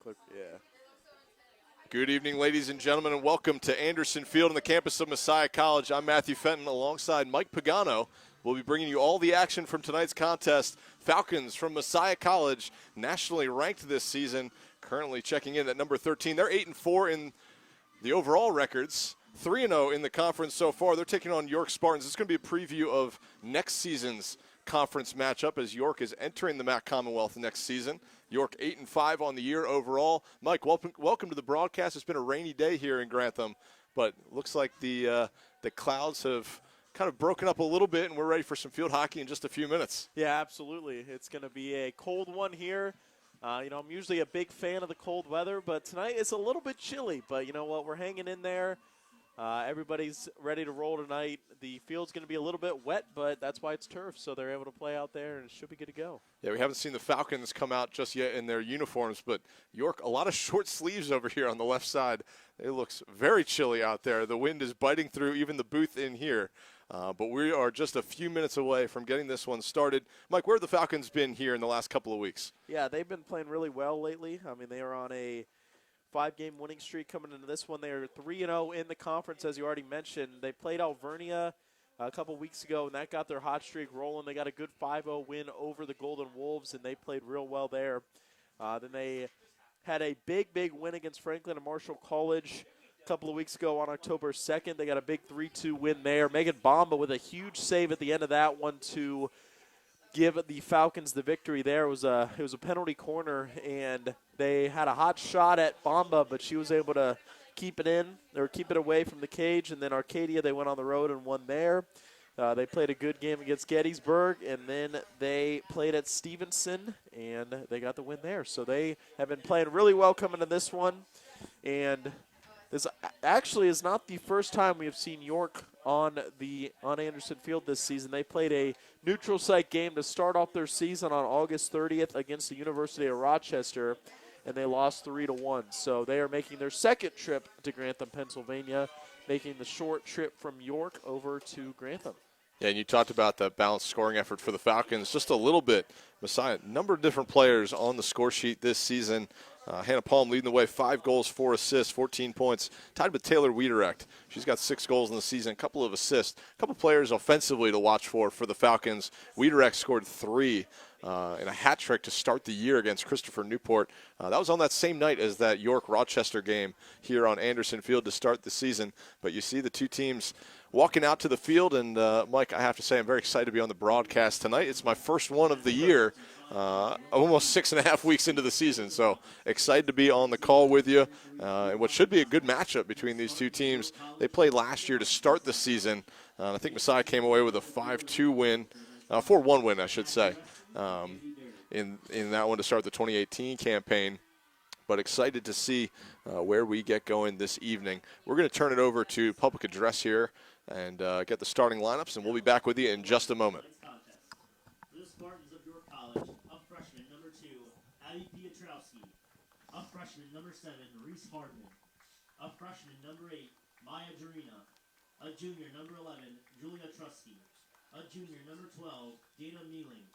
Clip, yeah. Good evening, ladies and gentlemen, and welcome to Anderson Field on the campus of Messiah College. I'm Matthew Fenton alongside Mike Pagano. We'll be bringing you all the action from tonight's contest. Falcons from Messiah College, nationally ranked this season, currently checking in at number 13. They're 8-4 in the overall records, 3-0 in the conference so far. They're taking on York Spartans. It's going to be a preview of next season's conference matchup as York is entering the MAC Commonwealth next season. York 8-5 on the year overall. Mike, welcome to the broadcast. It's been a rainy day here in Grantham, but looks like the clouds have kind of broken up a little bit, and we're ready for some field hockey in just a few minutes. Yeah, absolutely. It's going to be a cold one here. I'm usually a big fan of the cold weather, but tonight it's a little bit chilly. But you know what? We're hanging in there. Everybody's ready to roll tonight. The field's going to be a little bit wet, but that's why it's turf, so they're able to play out there, and it should be good to go. Yeah, we haven't seen the Falcons come out just yet in their uniforms, but York, a lot of short sleeves over here on the left side. It looks very chilly out there. The wind is biting through even the booth in here. But we are just a few minutes away from getting this one started. Mike, where have the Falcons been here in the last couple of weeks? Yeah, they've been playing really well lately. I mean, they are on a 5-game winning streak coming into this one. They are 3-0 in the conference, as you already mentioned. They played Alvernia a couple weeks ago, and that got their hot streak rolling. They got a good 5-0 win over the Golden Wolves, and they played real well there. Then they had a big win against Franklin and Marshall College a couple of weeks ago on October 2nd. They got a big 3-2 win there. Megan Bomba with a huge save at the end of that one to give the Falcons the victory there. It was a penalty corner, and they had a hot shot at Bomba, but she was able to keep it in or keep it away from the cage. And then Arcadia, they went on the road and won there. They played a good game against Gettysburg, and then they played at Stevenson, and they got the win there. So they have been playing really well coming to this one. And this actually is not the first time we have seen York on Anderson Field this season. They played a neutral site game to start off their season on August 30th against the University of Rochester, and they lost 3-1. So they are making their second trip to Grantham, Pennsylvania, making the short trip from York over to Grantham. Yeah, and you talked about that balanced scoring effort for the Falcons just a little bit. Messiah, number of different players on the score sheet this season. Hannah Palm leading the way, 5 goals, 4 assists, 14 points. Tied with Taylor Wiederecht. She's got 6 goals in the season, a couple of assists. A couple players offensively to watch for the Falcons. Wiederecht scored 3 in a hat trick to start the year against Christopher Newport. That was on that same night as that York-Rochester game here on Anderson Field to start the season. But you see the two teams walking out to the field, and Mike, I have to say I'm very excited to be on the broadcast tonight. It's my first one of the year, almost 6.5 weeks into the season, so excited to be on the call with you. And what should be a good matchup between these two teams. They played last year to start the season. I think Messiah came away with a 5-2 win, 4-1 win, I should say, in that one to start the 2018 campaign. But excited to see where we get going this evening. We're going to turn it over to public address here and get the starting lineups, and we'll be back with you in just a moment. The Spartans of York College, a freshman, number 2, Abby Piotrowski. A freshman, number 7, Reese Hardman. A freshman, number 8, Maya Jarina. A junior, number 11, Julia Trusky. A junior, number 12, Dana Mealing.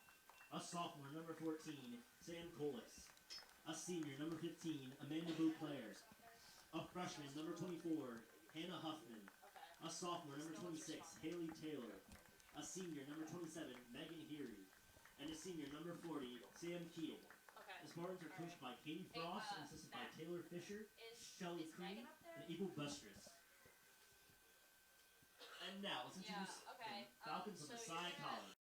A sophomore, number 14, Sam Colis. A senior, number 15, Amanda Beauclair. A freshman, number 24, Hannah Huffman. A sophomore, number 26, Haley Taylor. A senior, number 27, Megan Geary. And a senior, number 40, Sam Keel. The Spartans are coached by Katie Frost and assisted by Taylor Fisher, Shelly Creed, and Abel Bustris. And now, let's introduce the Falcons of Messiah College.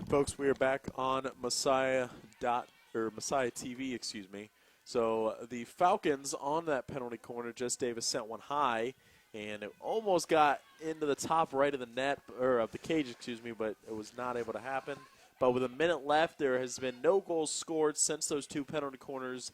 Folks, we are back on Messiah TV, excuse me. So the Falcons on that penalty corner, Jess Davis sent one high, and it almost got into the top right of the net, or of the cage, excuse me, but it was not able to happen. But with a minute left, there has been no goals scored since those two penalty corners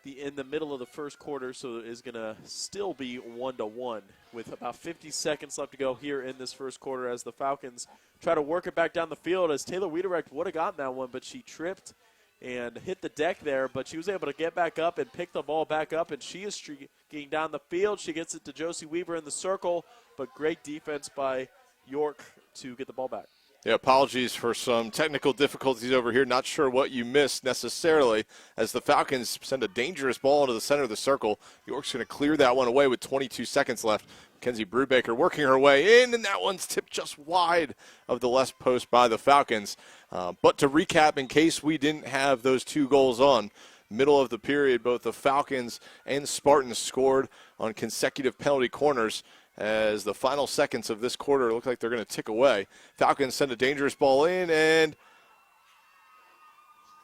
in the middle of the first quarter, so it is going to still be 1-1 with about 50 seconds left to go here in this first quarter as the Falcons try to work it back down the field, as Taylor Wiederecht would have gotten that one, but she tripped and hit the deck there, but she was able to get back up and pick the ball back up, and she is streaking down the field. She gets it to Josie Weaver in the circle, but great defense by York to get the ball back. Yeah, apologies for some technical difficulties over here. Not sure what you missed necessarily as the Falcons send a dangerous ball into the center of the circle. York's going to clear that one away with 22 seconds left. Mackenzie Brubaker working her way in, and that one's tipped just wide of the left post by the Falcons. But to recap, in case we didn't have those two goals on, middle of the period, both the Falcons and Spartans scored on consecutive penalty corners. As the final seconds of this quarter look like they're going to tick away. Falcons send a dangerous ball in, and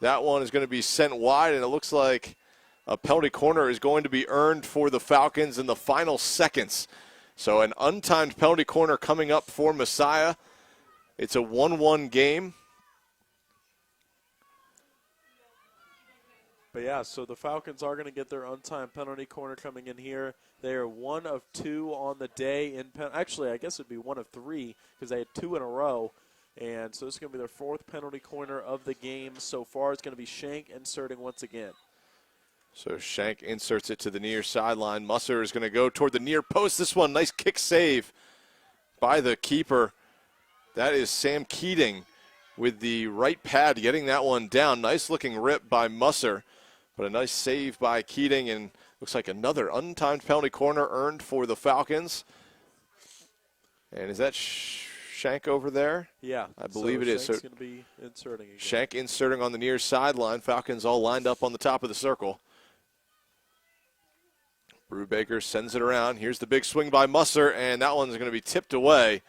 that one is going to be sent wide, and it looks like a penalty corner is going to be earned for the Falcons in the final seconds. So an untimed penalty corner coming up for Messiah. It's a 1-1 game. But yeah, so the Falcons are going to get their untimed penalty corner coming in here. They are 1 of 2 on the day. Actually, I guess it would be 1 of 3 because they had 2 in a row. And so this is going to be their 4th penalty corner of the game so far. It's going to be Shank inserting once again. So Shank inserts it to the near sideline. Musser is going to go toward the near post. This one, nice kick save by the keeper. That is Sam Keating with the right pad getting that one down. Nice looking rip by Musser. But a nice save by Keating, and looks like another untimed penalty corner earned for the Falcons. And is that Shank over there? Yeah. I believe it is. Shank's going to be inserting again. Shank inserting on the near sideline. Falcons all lined up on the top of the circle. Brubaker sends it around. Here's the big swing by Musser, and that one's going to be tipped away.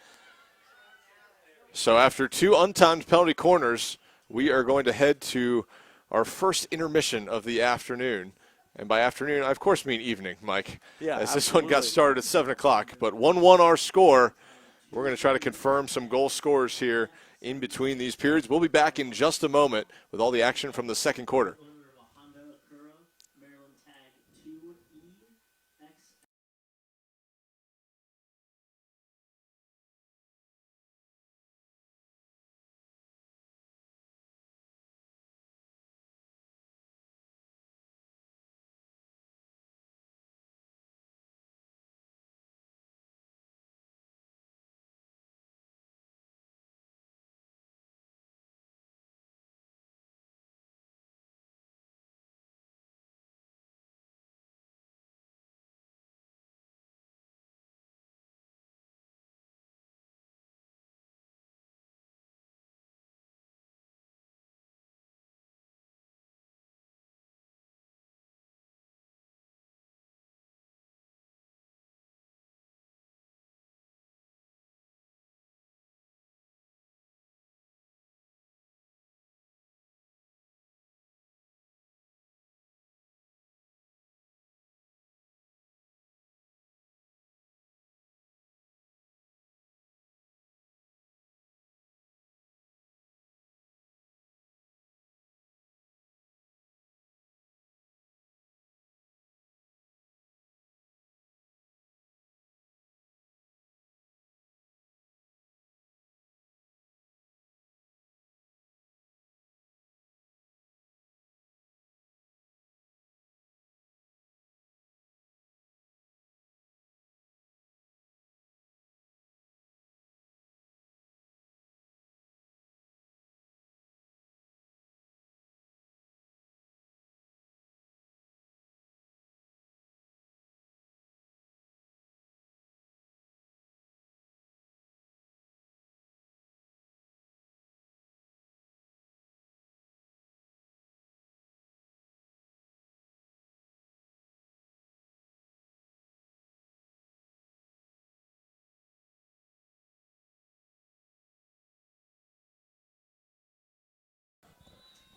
So after 2 untimed penalty corners, we are going to head to our first intermission of the afternoon. And by afternoon, I of course mean evening, Mike. Yeah, as this absolutely. one got started at 7 o'clock. But 1-1 our score. We're going to try to confirm some goal scores here in between these periods. We'll be back in just a moment with all the action from the second quarter.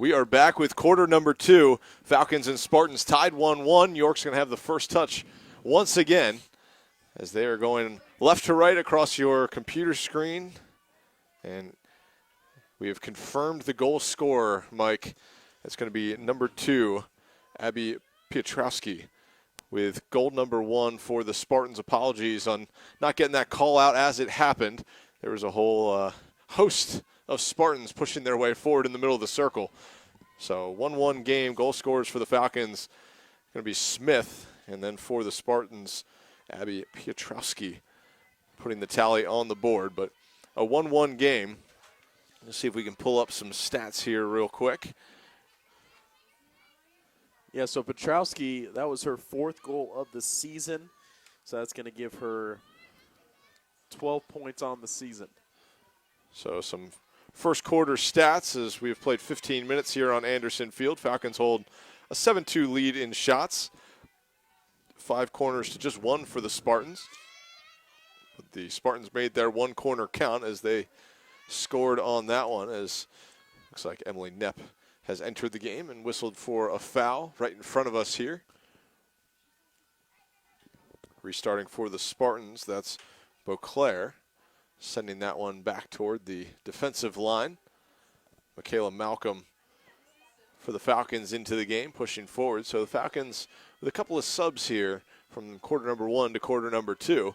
We are back with quarter number 2. Falcons and Spartans tied 1-1. York's going to have the first touch once again as they are going left to right across your computer screen. And we have confirmed the goal scorer, Mike. It's going to be number 2, Abby Piotrowski, with goal number 1 for the Spartans. Apologies on not getting that call out as it happened. There was a whole host of Spartans pushing their way forward in the middle of the circle. So 1-1 game. Goal scorers for the Falcons going to be Smith, and then for the Spartans, Abby Piotrowski putting the tally on the board. But a 1-1 game. Let's see if we can pull up some stats here real quick. Yeah, so Petrowski, that was her 4th goal of the season. So that's going to give her 12 points on the season. So some first quarter stats as we've played 15 minutes here on Anderson Field. Falcons hold a 7-2 lead in shots. 5 corners to just 1 for the Spartans. But the Spartans made their 1 corner count as they scored on that one, as looks like Emily Knepp has entered the game and whistled for a foul right in front of us here. Restarting for the Spartans, that's Beauclair, sending that one back toward the defensive line. Michaela Malcolm for the Falcons into the game, pushing forward. So the Falcons with a couple of subs here from quarter number 1 to quarter number 2,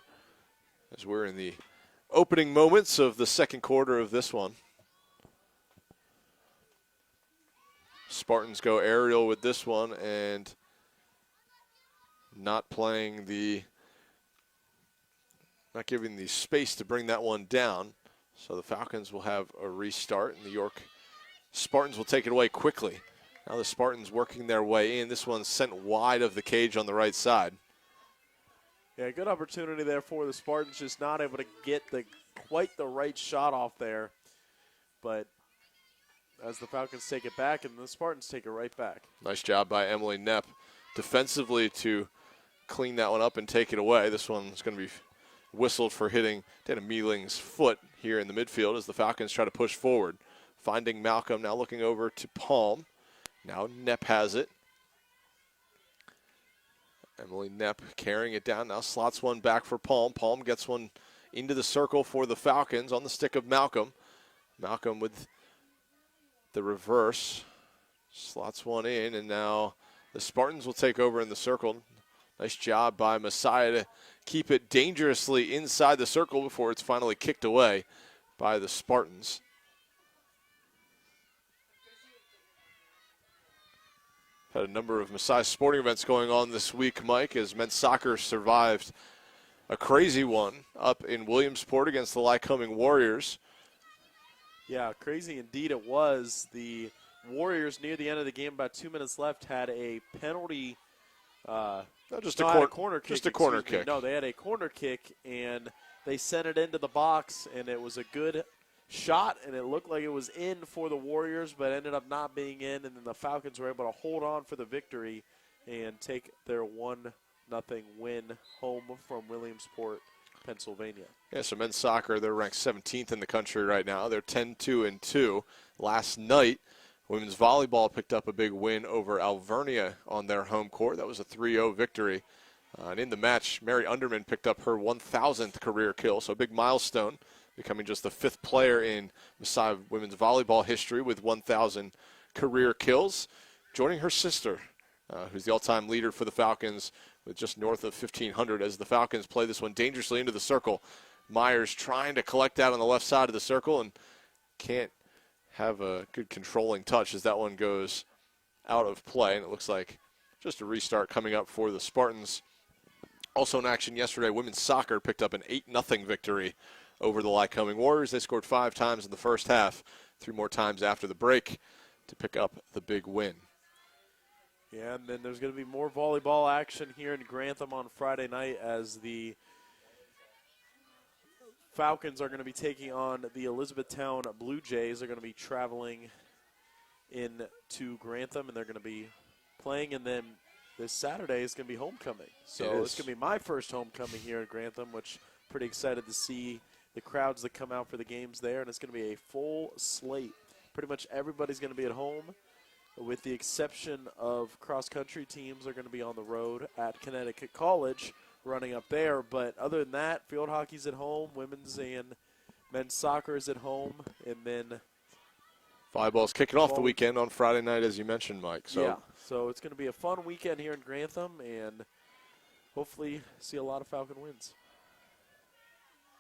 as we're in the opening moments of the second quarter of this one. Spartans go aerial with this one and not giving the space to bring that one down. So the Falcons will have a restart, and the York Spartans will take it away quickly. Now the Spartans working their way in. This one's sent wide of the cage on the right side. Yeah, good opportunity there for the Spartans, just not able to get quite the right shot off there. But as the Falcons take it back, and the Spartans take it right back. Nice job by Emily Knepp defensively to clean that one up and take it away. This one's going to be whistled for hitting Dana Mealing's foot here in the midfield as the Falcons try to push forward. Finding Malcolm, now looking over to Palm. Now Knepp has it. Emily Knepp carrying it down, now slots one back for Palm. Palm gets one into the circle for the Falcons on the stick of Malcolm. Malcolm with the reverse, slots one in, and now the Spartans will take over in the circle. Nice job by Messiah to keep it dangerously inside the circle before it's finally kicked away by the Spartans. Had a number of Messiah sporting events going on this week, Mike, as men's soccer survived a crazy one up in Williamsport against the Lycoming Warriors. Yeah, crazy indeed it was. The Warriors, near the end of the game, about 2 minutes left, had a penalty. A corner kick. Just a corner kick. No, they had a corner kick, and they sent it into the box, and it was a good shot, and it looked like it was in for the Warriors, but ended up not being in, and then the Falcons were able to hold on for the victory and take their 1-0 win home from Williamsport, Pennsylvania. Yeah, so men's soccer, they're ranked 17th in the country right now. They're 10-2-2. Last night, women's volleyball picked up a big win over Alvernia on their home court. That was a 3-0 victory. And in the match, Mary Underman picked up her 1,000th career kill, so a big milestone, becoming just the 5th player in Messiah women's volleyball history with 1,000 career kills, joining her sister, who's the all-time leader for the Falcons with just north of 1,500 as the Falcons play this one dangerously into the circle. Myers trying to collect that on the left side of the circle and can't have a good controlling touch as that one goes out of play, and it looks like just a restart coming up for the Spartans. Also in action yesterday, women's soccer picked up an 8-0 victory over the Lycoming Warriors. They scored 5 times in the first half, 3 more times after the break to pick up the big win. Yeah, and then there's going to be more volleyball action here in Grantham on Friday night as the Falcons are going to be taking on the Elizabethtown Blue Jays. They're going to be traveling into Grantham, and they're going to be playing, and then this Saturday is going to be homecoming. So it's going to be my first homecoming here in Grantham, which I'm pretty excited to see the crowds that come out for the games there, and it's going to be a full slate. Pretty much everybody's going to be at home, with the exception of cross-country teams, are going to be on the road at Connecticut College, running up there. But other than that, field hockey's at home, women's and men's soccer is at home, and then Volleyball's kicking off the weekend on Friday night, as you mentioned, Mike. So yeah, so it's going to be a fun weekend here in Grantham, and hopefully see a lot of Falcon wins.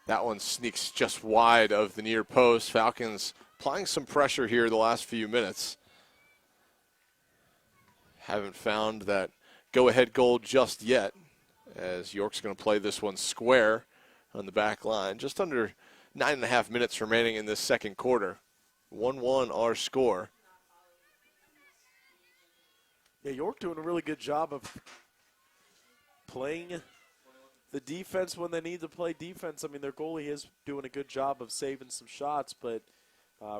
that one sneaks just wide of the near post. Falcons applying some pressure here the last few minutes. Haven't found that go-ahead goal just yet, as York's going to play this one square on the back line. Just under 9.5 minutes remaining in this second quarter. 1-1 our score. Yeah, York doing a really good job of playing the defense when they need to play defense. I mean, their goalie is doing a good job of saving some shots, but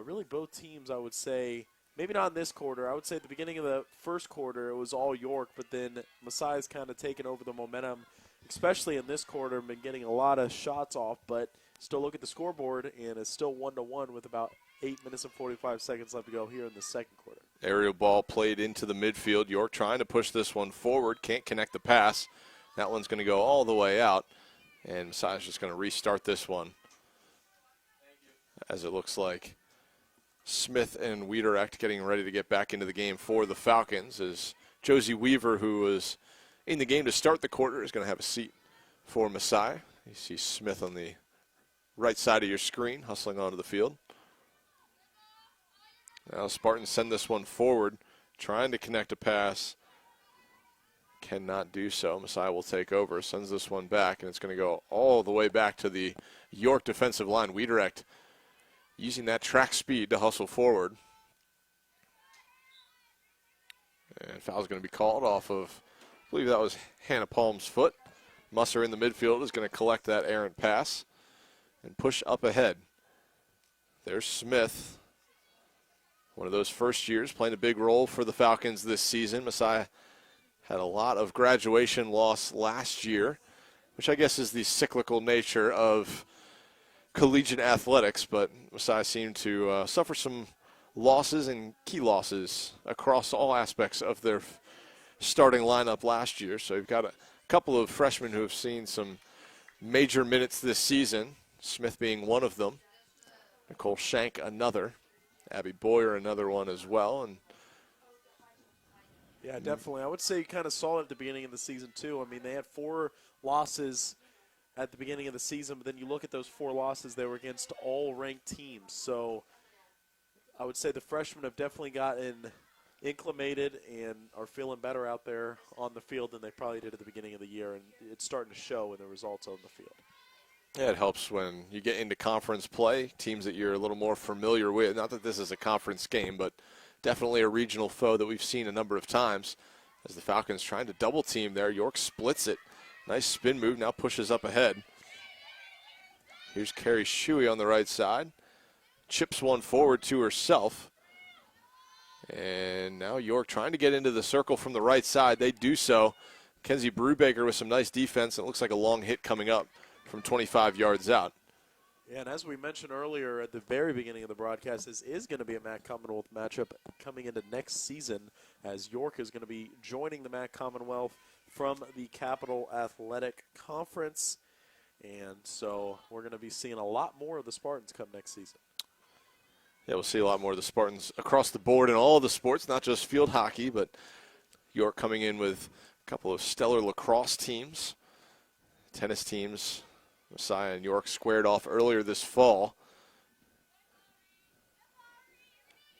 really both teams, I would say, maybe not in this quarter. I would say at the beginning of the first quarter, it was all York, but then Messiah's kind of taken over the momentum, especially in this quarter, been getting a lot of shots off, but still look at the scoreboard, and it's still 1-1 with about 8 minutes and 45 seconds left to go here in the second quarter. Aerial ball played into the midfield. York trying to push this one forward. Can't connect the pass. That one's going to go all the way out. And Messiah's just going to restart this one. As it looks like Smith and Wiederacht getting ready to get back into the game for the Falcons. As Josie Weaver, who was in the game to start the quarter, is going to have a seat for Messiah. You see Smith on the right side of your screen hustling onto the field. Now Spartans send this one forward, trying to connect a pass. Cannot do so. Messiah will take over, sends this one back, and it's going to go all the way back to the York defensive line. Wiederacht using that track speed to hustle forward. And foul's going to be called off of, I believe that was Hannah Palm's foot. Musser in the midfield is going to collect that errant pass and push up ahead. There's Smith. One of those first years playing a big role for the Falcons this season. Messiah had a lot of graduation loss last year, which I guess is the cyclical nature of collegiate athletics, but Messiah seemed to suffer some losses and key losses across all aspects of their starting lineup last year. So you've got a couple of freshmen who have seen some major minutes this season, Smith being one of them, Nicole Shank another. Abby Boyer, another one as well. And yeah, definitely. I would say you kind of saw it at the beginning of the season, too. I mean, they had 4 losses at the beginning of the season, but then you look at those 4 losses, they were against all ranked teams. So I would say the freshmen have definitely gotten acclimated and are feeling better out there on the field than they probably did at the beginning of the year, and it's starting to show in the results on the field. yeah, it helps when you get into conference play, teams that you're a little more familiar with. Not that this is a conference game, but definitely a regional foe that we've seen a number of times. As the Falcons trying to double team there, York splits it. Nice spin move, now pushes up ahead. Here's Carrie Shuey on the right side. Chips one forward to herself. And now York trying to get into the circle from the right side. They do so. Kenzie Brubaker with some nice defense. It looks like a long hit coming up from 25 yards out. Yeah, and as we mentioned earlier at the very beginning of the broadcast, this is going to be a MAC Commonwealth matchup coming into next season, as York is going to be joining the MAC Commonwealth from the Capital Athletic Conference. And so we're going to be seeing a lot more of the Spartans come next season. Yeah, we'll see a lot more of the Spartans across the board in all of the sports, not just field hockey, but York coming in with a couple of stellar lacrosse teams, tennis teams. Messiah and York squared off earlier this fall.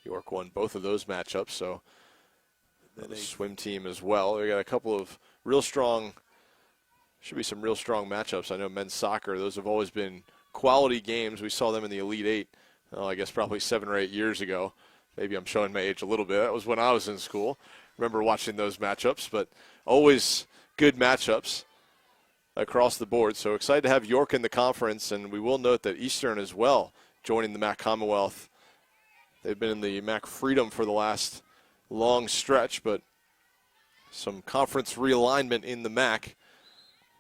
York won both of those matchups, so the swim team as well. They got a couple of real strong, should be some real strong matchups. I know men's soccer, those have always been quality games. We saw them in the Elite Eight, I guess probably 7 or 8 years ago. Maybe I'm showing my age a little bit. That was when I was in school. Remember watching those matchups, but always good matchups across the board. So excited to have York in the conference, and we will note that Eastern as well joining the MAC Commonwealth. They've been in the MAC Freedom for the last long stretch, but some conference realignment in the MAC.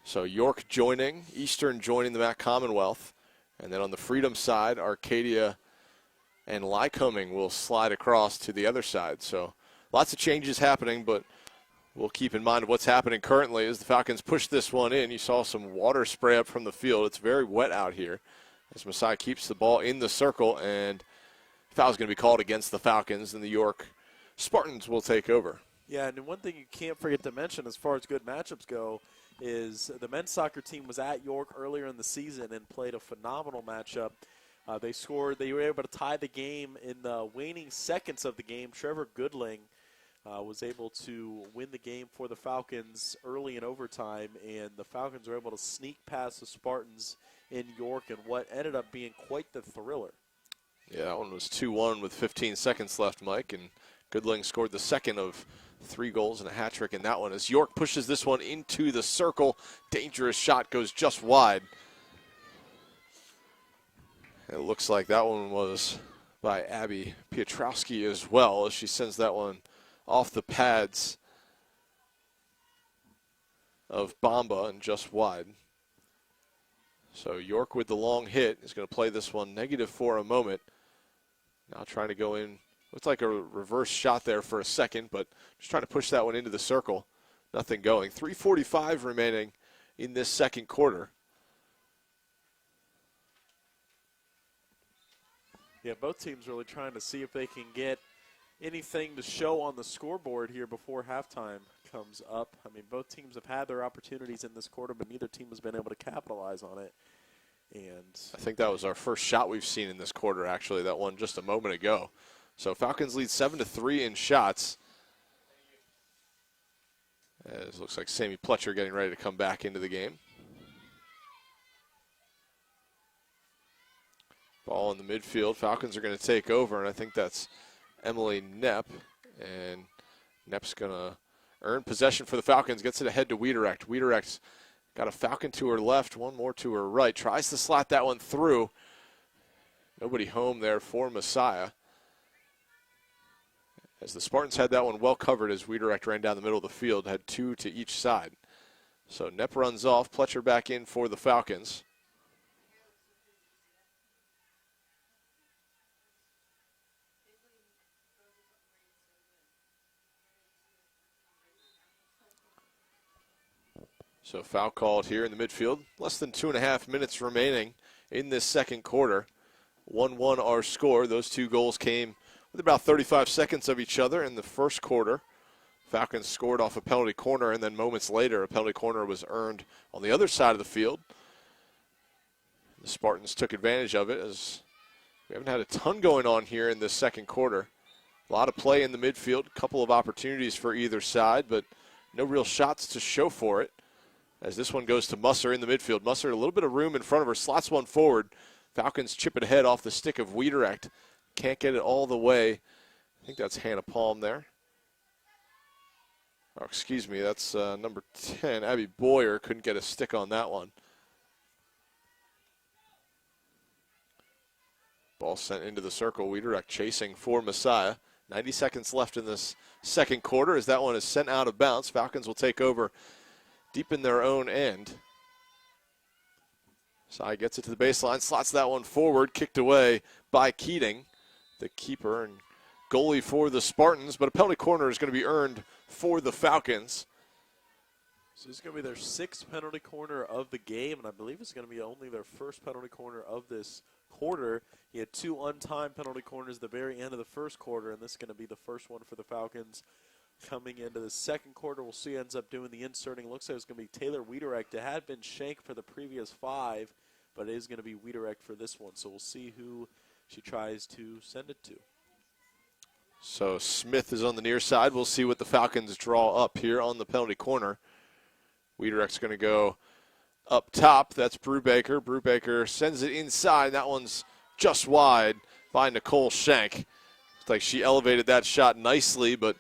So York joining, Eastern joining the MAC Commonwealth, and then on the Freedom side, Arcadia and Lycoming will slide across to the other side. So lots of changes happening, but we'll keep in mind what's happening currently as the Falcons push this one in. You saw some water spray up from the field. It's very wet out here as Messiah keeps the ball in the circle, and foul's going to be called against the Falcons, and the York Spartans will take over. Yeah, and one thing you can't forget to mention as far as good matchups go is the men's soccer team was at York earlier in the season and played a phenomenal matchup. They were able to tie the game in the waning seconds of the game. Trevor Goodling was able to win the game for the Falcons early in overtime, and the Falcons were able to sneak past the Spartans in York in what ended up being quite the thriller. Yeah, that one was 2-1 with 15 seconds left, Mike, and Goodling scored the second of 3 goals and a hat trick in that one as York pushes this one into the circle. Dangerous shot goes just wide. It looks like that one was by Abby Piotrowski as well as she sends that one off the pads of Bamba and just wide. So York with the long hit is going to play this one negative for a moment. Now trying to go in. Looked like a reverse shot there for a second, but just trying to push that one into the circle. Nothing going. 3:45 remaining in this second quarter. Yeah, both teams really trying to see if they can get anything to show on the scoreboard here before halftime comes up. I mean, both teams have had their opportunities in this quarter, but neither team has been able to capitalize on it. And I think that was our first shot we've seen in this quarter, actually, that one just a moment ago. So Falcons lead 7-3 in shots. As it looks like Sammy Pletcher getting ready to come back into the game. Ball in the midfield. Falcons are going to take over, and I think that's Emily Knepp. And Knepp's going to earn possession for the Falcons. Gets it ahead to Wiederecht. Wiederecht's got a Falcon to her left, one more to her right. Tries to slot that one through. Nobody home there for Messiah. As the Spartans had that one well covered as Wiederecht ran down the middle of the field, had 2 to each side. So Knepp runs off, Pletcher back in for the Falcons. So foul called here in the midfield. Less than 2.5 minutes remaining in this second quarter. 1-1 our score. Those 2 goals came with about 35 seconds of each other in the first quarter. Falcons scored off a penalty corner, and then moments later a penalty corner was earned on the other side of the field. The Spartans took advantage of it as we haven't had a ton going on here in this second quarter. A lot of play in the midfield, a couple of opportunities for either side, but no real shots to show for it. As this one goes to Musser in the midfield. Musser, a little bit of room in front of her, slots one forward. Falcons chip it ahead off the stick of Wiederecht. Can't get it all the way. I think that's Hannah Palm there. Oh, excuse me, that's number 10. Abby Boyer couldn't get a stick on that one. Ball sent into the circle. Wiederecht chasing for Messiah. 90 seconds left in this second quarter as that one is sent out of bounds. Falcons will take over deep in their own end. Messiah gets it to the baseline, slots that one forward, kicked away by Keating, the keeper and goalie for the Spartans, but a penalty corner is going to be earned for the Falcons. so this is going to be their 6th penalty corner of the game, and I believe it's going to be only their first penalty corner of this quarter. He had 2 untimed penalty corners at the very end of the first quarter, and this is going to be the first one for the Falcons. Coming into the second quarter, we'll see who ends up doing the inserting. Looks like it's going to be Taylor Wiederecht. It had been Shank for the previous 5, but it is going to be Wiederecht for this one. So we'll see who she tries to send it to. So Smith is on the near side. We'll see what the Falcons draw up here on the penalty corner. Wiederecht's going to go up top. That's Brubaker. Brubaker sends it inside. That one's just wide by Nicole Shank. Looks like she elevated that shot nicely, but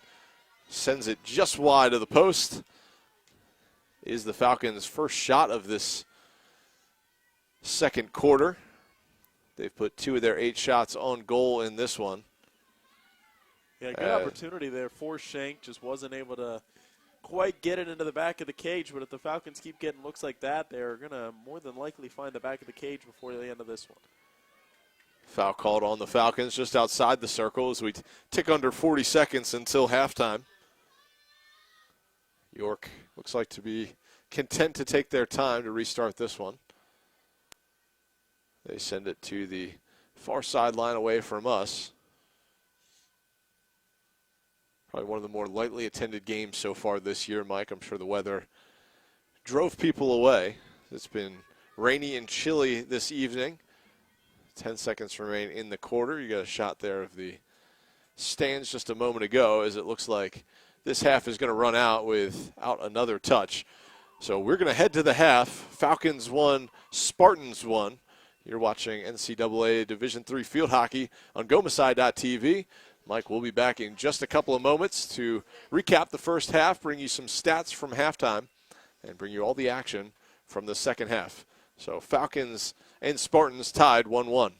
sends it just wide of the post. Is the Falcons' first shot of this second quarter. They've put 2 of their 8 shots on goal in this one. Yeah, good opportunity there for Shank. Just wasn't able to quite get it into the back of the cage. But if the Falcons keep getting looks like that, they're going to more than likely find the back of the cage before the end of this one. Foul called on the Falcons just outside the circle as we tick under 40 seconds until halftime. York looks like to be content to take their time to restart this one. They send it to the far sideline away from us. Probably one of the more lightly attended games so far this year, Mike. I'm sure the weather drove people away. It's been rainy and chilly this evening. 10 seconds remain in the quarter. You got a shot there of the stands just a moment ago as it looks like this half is going to run out without another touch. So we're going to head to the half. Falcons 1, Spartans 1. You're watching NCAA Division III field hockey on GoMasai.tv. Mike will be back in just a couple of moments to recap the first half, bring you some stats from halftime, and bring you all the action from the second half. So Falcons and Spartans tied 1-1.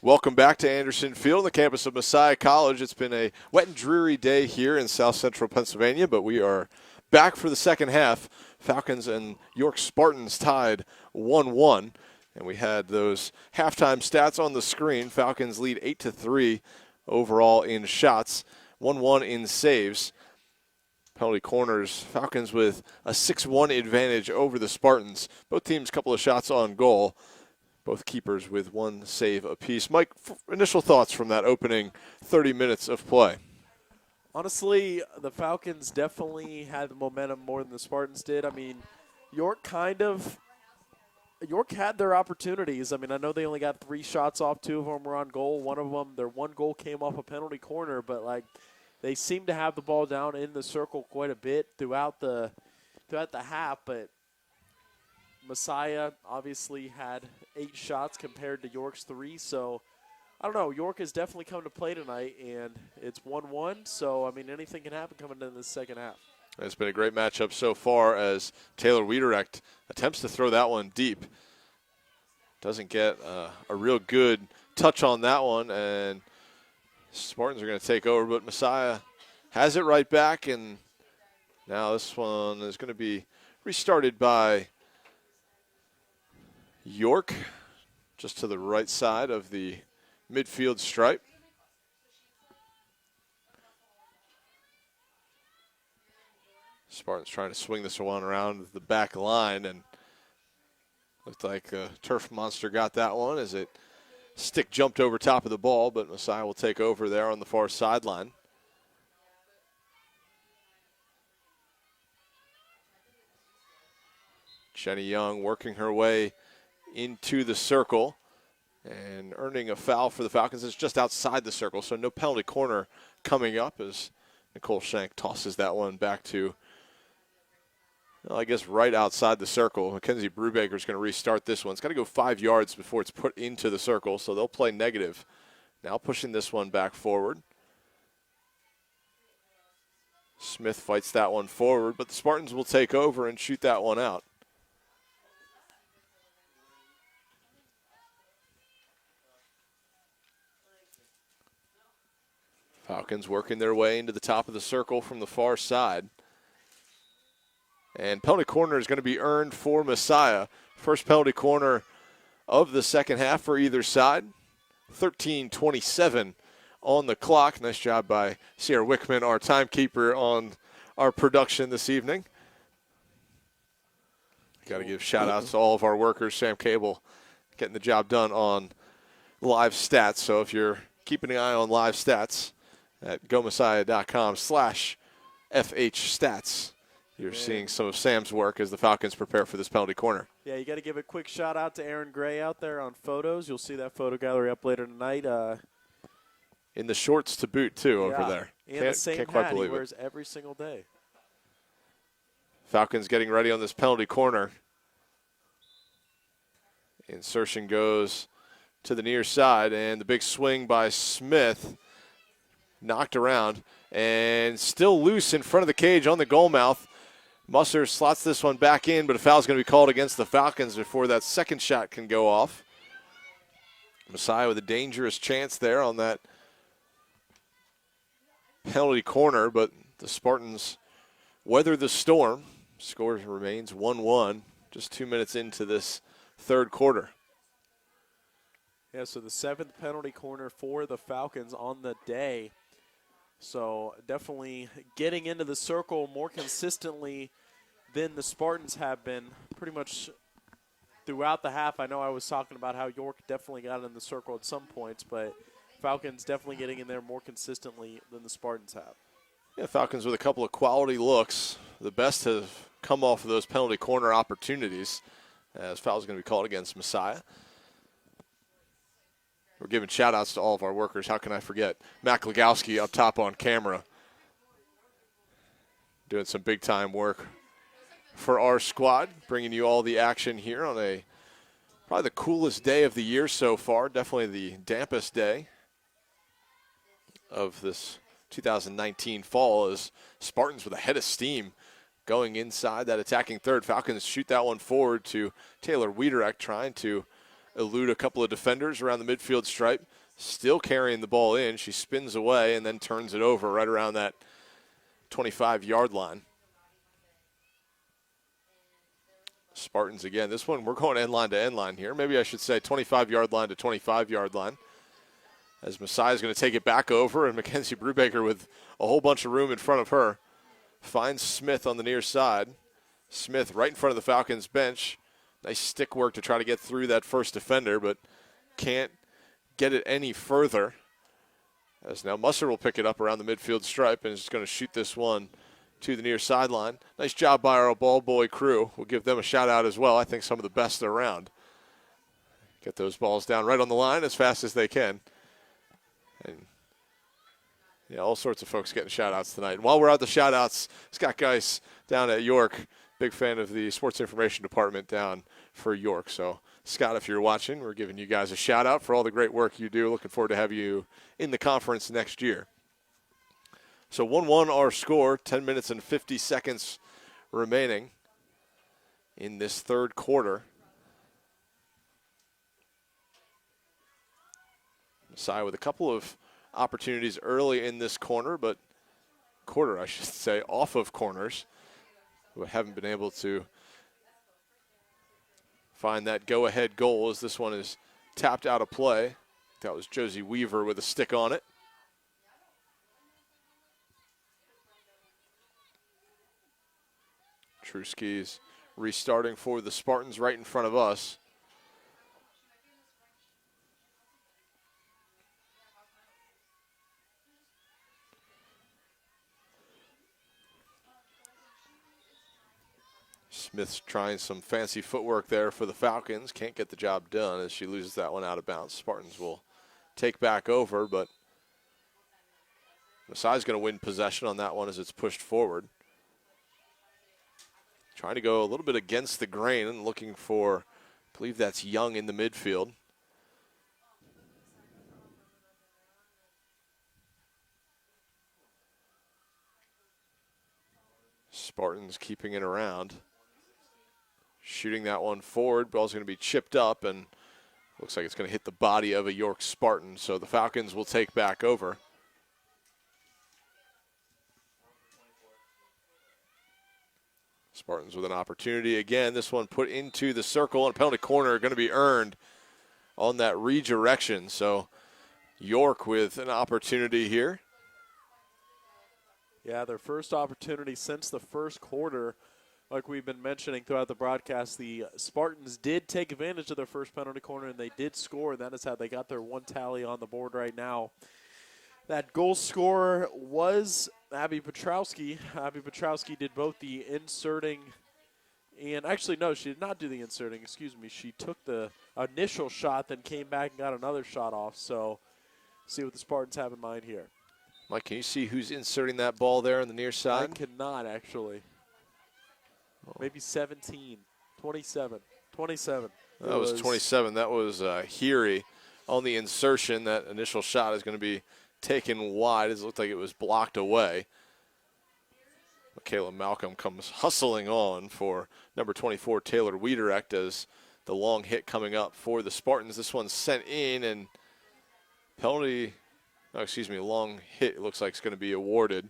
Welcome back to Anderson Field, the campus of Messiah College. It's been a wet and dreary day here in South Central Pennsylvania, but we are back for the second half. Falcons and York Spartans tied 1-1, and we had those halftime stats on the screen. Falcons lead 8-3 overall in shots, 1-1 in saves. Penalty corners, Falcons with a 6-1 advantage over the Spartans. Both teams a couple of shots on goal. Both keepers with one save apiece. Mike, initial thoughts from that opening 30 minutes of play? Honestly, the Falcons definitely had the momentum more than the Spartans did. I mean, York had their opportunities. I mean, I know they only got 3 shots off. 2 of them were on goal. One of them, their one goal came off a penalty corner, but they seemed to have the ball down in the circle quite a bit throughout the half, but Messiah obviously had 8 shots compared to York's 3, so I don't know. York has definitely come to play tonight, and it's 1-1, so, I mean, anything can happen coming into the second half. It's been a great matchup so far as Taylor Wiederecht attempts to throw that one deep. Doesn't get a real good touch on that one, and Spartans are going to take over, but Messiah has it right back, and now this one is going to be restarted by York, just to the right side of the midfield stripe. Spartans trying to swing this one around the back line, and looked like a turf monster got that one as it stick jumped over top of the ball, but Messiah will take over there on the far sideline. Jenny Young working her way into the circle and earning a foul for the Falcons. It's just outside the circle, so no penalty corner coming up as Nicole Shank tosses that one back to, well, I guess right outside the circle. Mackenzie Brubaker is going to restart this one. It's got to go 5 yards before it's put into the circle, so they'll play negative. Now pushing this one back forward. Smith fights that one forward, but the Spartans will take over and shoot that one out. Falcons working their way into the top of the circle from the far side. And penalty corner is going to be earned for Messiah. First penalty corner of the second half for either side. 13:27 on the clock. Nice job by Sierra Wickman, our timekeeper on our production this evening. Got to give shout-outs to all of our workers. Sam Cable getting the job done on live stats. So if you're keeping an eye on live stats at gomessiah.com/FHstats, you're seeing some of Sam's work as the Falcons prepare for this penalty corner. Yeah, you got to give a quick shout-out to Aaron Gray out there on photos. You'll see that photo gallery up later tonight. In the shorts to boot, too, over there. And the same hat he wears every single day. Falcons getting ready on this penalty corner. Insertion goes to the near side, and the big swing by Smith. Knocked around and still loose in front of the cage on the goal mouth. Musser slots this one back in, but a foul is going to be called against the Falcons before that second shot can go off. Messiah with a dangerous chance there on that penalty corner, but the Spartans weather the storm. Score remains 1-1, just 2 minutes into this third quarter. Yeah, so the 7th penalty corner for the Falcons on the day. So definitely getting into the circle more consistently than the Spartans have been pretty much throughout the half. I know I was talking about how York definitely got in the circle at some points, but Falcons definitely getting in there more consistently than the Spartans have. Yeah, Falcons with a couple of quality looks. The best have come off of those penalty corner opportunities, as foul's going to be called against Messiah. We're giving shout-outs to all of our workers. How can I forget? Matt Legowski up top on camera doing some big-time work for our squad, bringing you all the action here on probably the coolest day of the year so far, definitely the dampest day of this 2019 fall, as Spartans with a head of steam going inside that attacking third. Falcons shoot that one forward to Taylor Wiederecht, trying to elude a couple of defenders around the midfield stripe. Still carrying the ball in. She spins away and then turns it over right around that 25-yard line. Spartans again. This one, we're going end line to end line here. Maybe I should say 25-yard line to 25-yard line. As Messiah is going to take it back over, and Mackenzie Brubaker with a whole bunch of room in front of her finds Smith on the near side. Smith right in front of the Falcons bench. Nice stick work to try to get through that first defender, but can't get it any further. As now Musser will pick it up around the midfield stripe and is going to shoot this one to the near sideline. Nice job by our ball boy crew. We'll give them a shout out as well. I think some of the best around. Get those balls down right on the line as fast as they can. And yeah, all sorts of folks getting shout outs tonight. And while we're at the shout outs, Scott Geis down at York, big fan of the sports information department down for York. So Scott, if you're watching, we're giving you guys a shout out for all the great work you do. Looking forward to have you in the conference next year. So 1-1 our score, 10 minutes and 50 seconds remaining in this third quarter. Messiah with a couple of opportunities early in this quarter, I should say, off of corners. We haven't been able to find that go-ahead goal as this one is tapped out of play. That was Josie Weaver with a stick on it. Truski's restarting for the Spartans right in front of us. Smith's trying some fancy footwork there for the Falcons. Can't get the job done as she loses that one out of bounds. Spartans will take back over, but Messiah's going to win possession on that one as it's pushed forward. Trying to go a little bit against the grain and looking for, I believe that's Young in the midfield. Spartans keeping it around. Shooting that one forward. Ball's going to be chipped up and looks like it's going to hit the body of a York Spartan. So the Falcons will take back over. Spartans with an opportunity again. This one put into the circle and a penalty corner going to be earned on that redirection. So York with an opportunity here. Yeah, their first opportunity since the first quarter. Like we've been mentioning throughout the broadcast, the Spartans did take advantage of their first penalty corner, and they did score. That is how they got their one tally on the board right now. That goal scorer was Abby Petrowski. Abby Petrowski did both the inserting and actually, no, she did not do the inserting. Excuse me. She took the initial shot, then came back and got another shot off. So see what the Spartans have in mind here. Mike, can you see who's inserting that ball there on the near side? I cannot, actually. Maybe 17, 27, 27. That was 27. That was Heary on the insertion. That initial shot is going to be taken wide. It looked like it was blocked away. Michaela Malcolm comes hustling on for number 24, Taylor Wiederecht, as the long hit coming up for the Spartans. This one's sent in, and long hit, it looks like it's going to be awarded.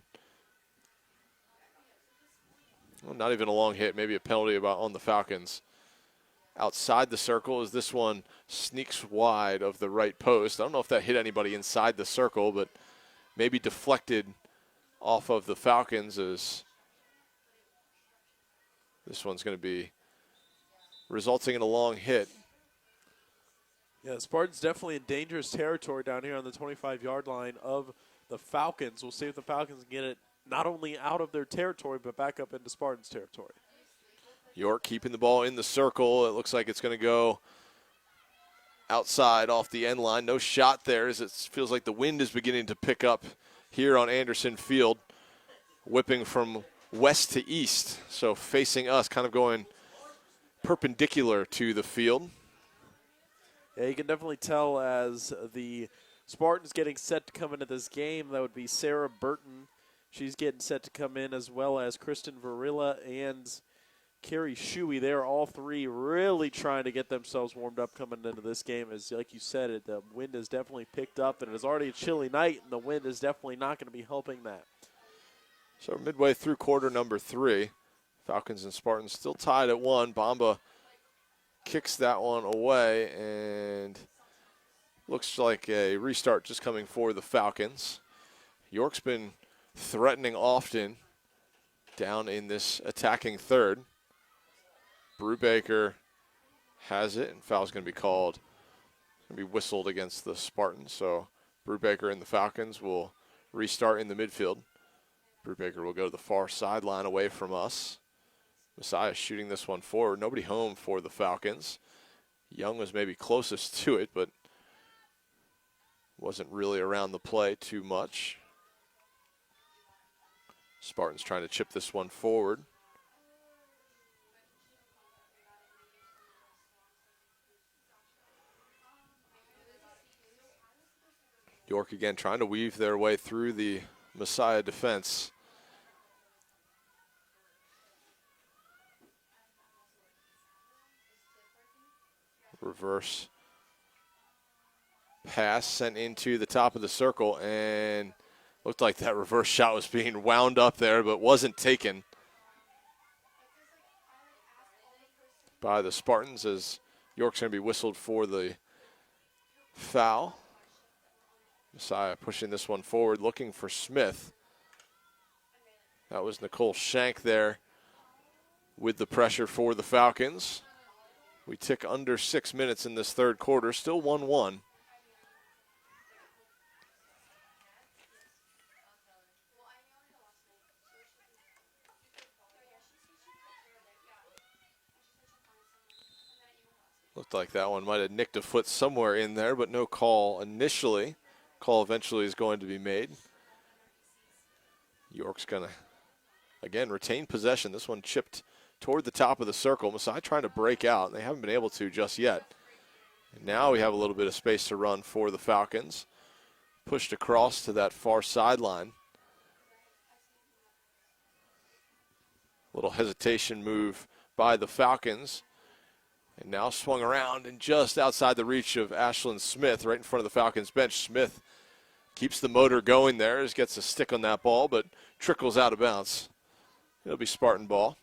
Well, not even a long hit, maybe a penalty on the Falcons. Outside the circle as this one sneaks wide of the right post. I don't know if that hit anybody inside the circle, but maybe deflected off of the Falcons as this one's going to be resulting in a long hit. Yeah, the Spartans definitely in dangerous territory down here on the 25-yard line of the Falcons. We'll see if the Falcons can get it not only out of their territory, but back up into Spartans territory. York keeping the ball in the circle. It looks like it's going to go outside off the end line. No shot there as it feels like the wind is beginning to pick up here on Anderson Field. Whipping from west to east, so facing us, kind of going perpendicular to the field. Yeah, you can definitely tell as the Spartans getting set to come into this game. That would be Sarah Burton. She's getting set to come in, as well as Kristen Varilla and Carrie Shuey, they're all three really trying to get themselves warmed up coming into this game. As like you said, the wind has definitely picked up, and it is already a chilly night, and the wind is definitely not going to be helping that. So midway through quarter number 3, Falcons and Spartans still tied at 1. Bamba kicks that one away, and looks like a restart just coming for the Falcons. York's been threatening often down in this attacking third. Brubaker has it, and foul's going to be called. It's going to be whistled against the Spartans. So Brubaker and the Falcons will restart in the midfield. Brubaker will go to the far sideline away from us. Messiah shooting this one forward. Nobody home for the Falcons. Young was maybe closest to it, but wasn't really around the play too much. Spartans trying to chip this one forward. York again trying to weave their way through the Messiah defense. Reverse pass sent into the top of the circle, and looked like that reverse shot was being wound up there, but wasn't taken by the Spartans, as York's going to be whistled for the foul. Messiah pushing this one forward, looking for Smith. That was Nicole Shank there with the pressure for the Falcons. We tick under 6 minutes in this third quarter, still 1-1. Looked like that one might have nicked a foot somewhere in there, but no call initially. Call eventually is going to be made. York's going to, again, retain possession. This one chipped toward the top of the circle. Messiah trying to break out. They haven't been able to just yet. And now we have a little bit of space to run for the Falcons. Pushed across to that far sideline. Little hesitation move by the Falcons. And now swung around and just outside the reach of Ashlyn Smith, right in front of the Falcons bench. Smith keeps the motor going there, just gets a stick on that ball, but trickles out of bounds. It'll be Spartan ball.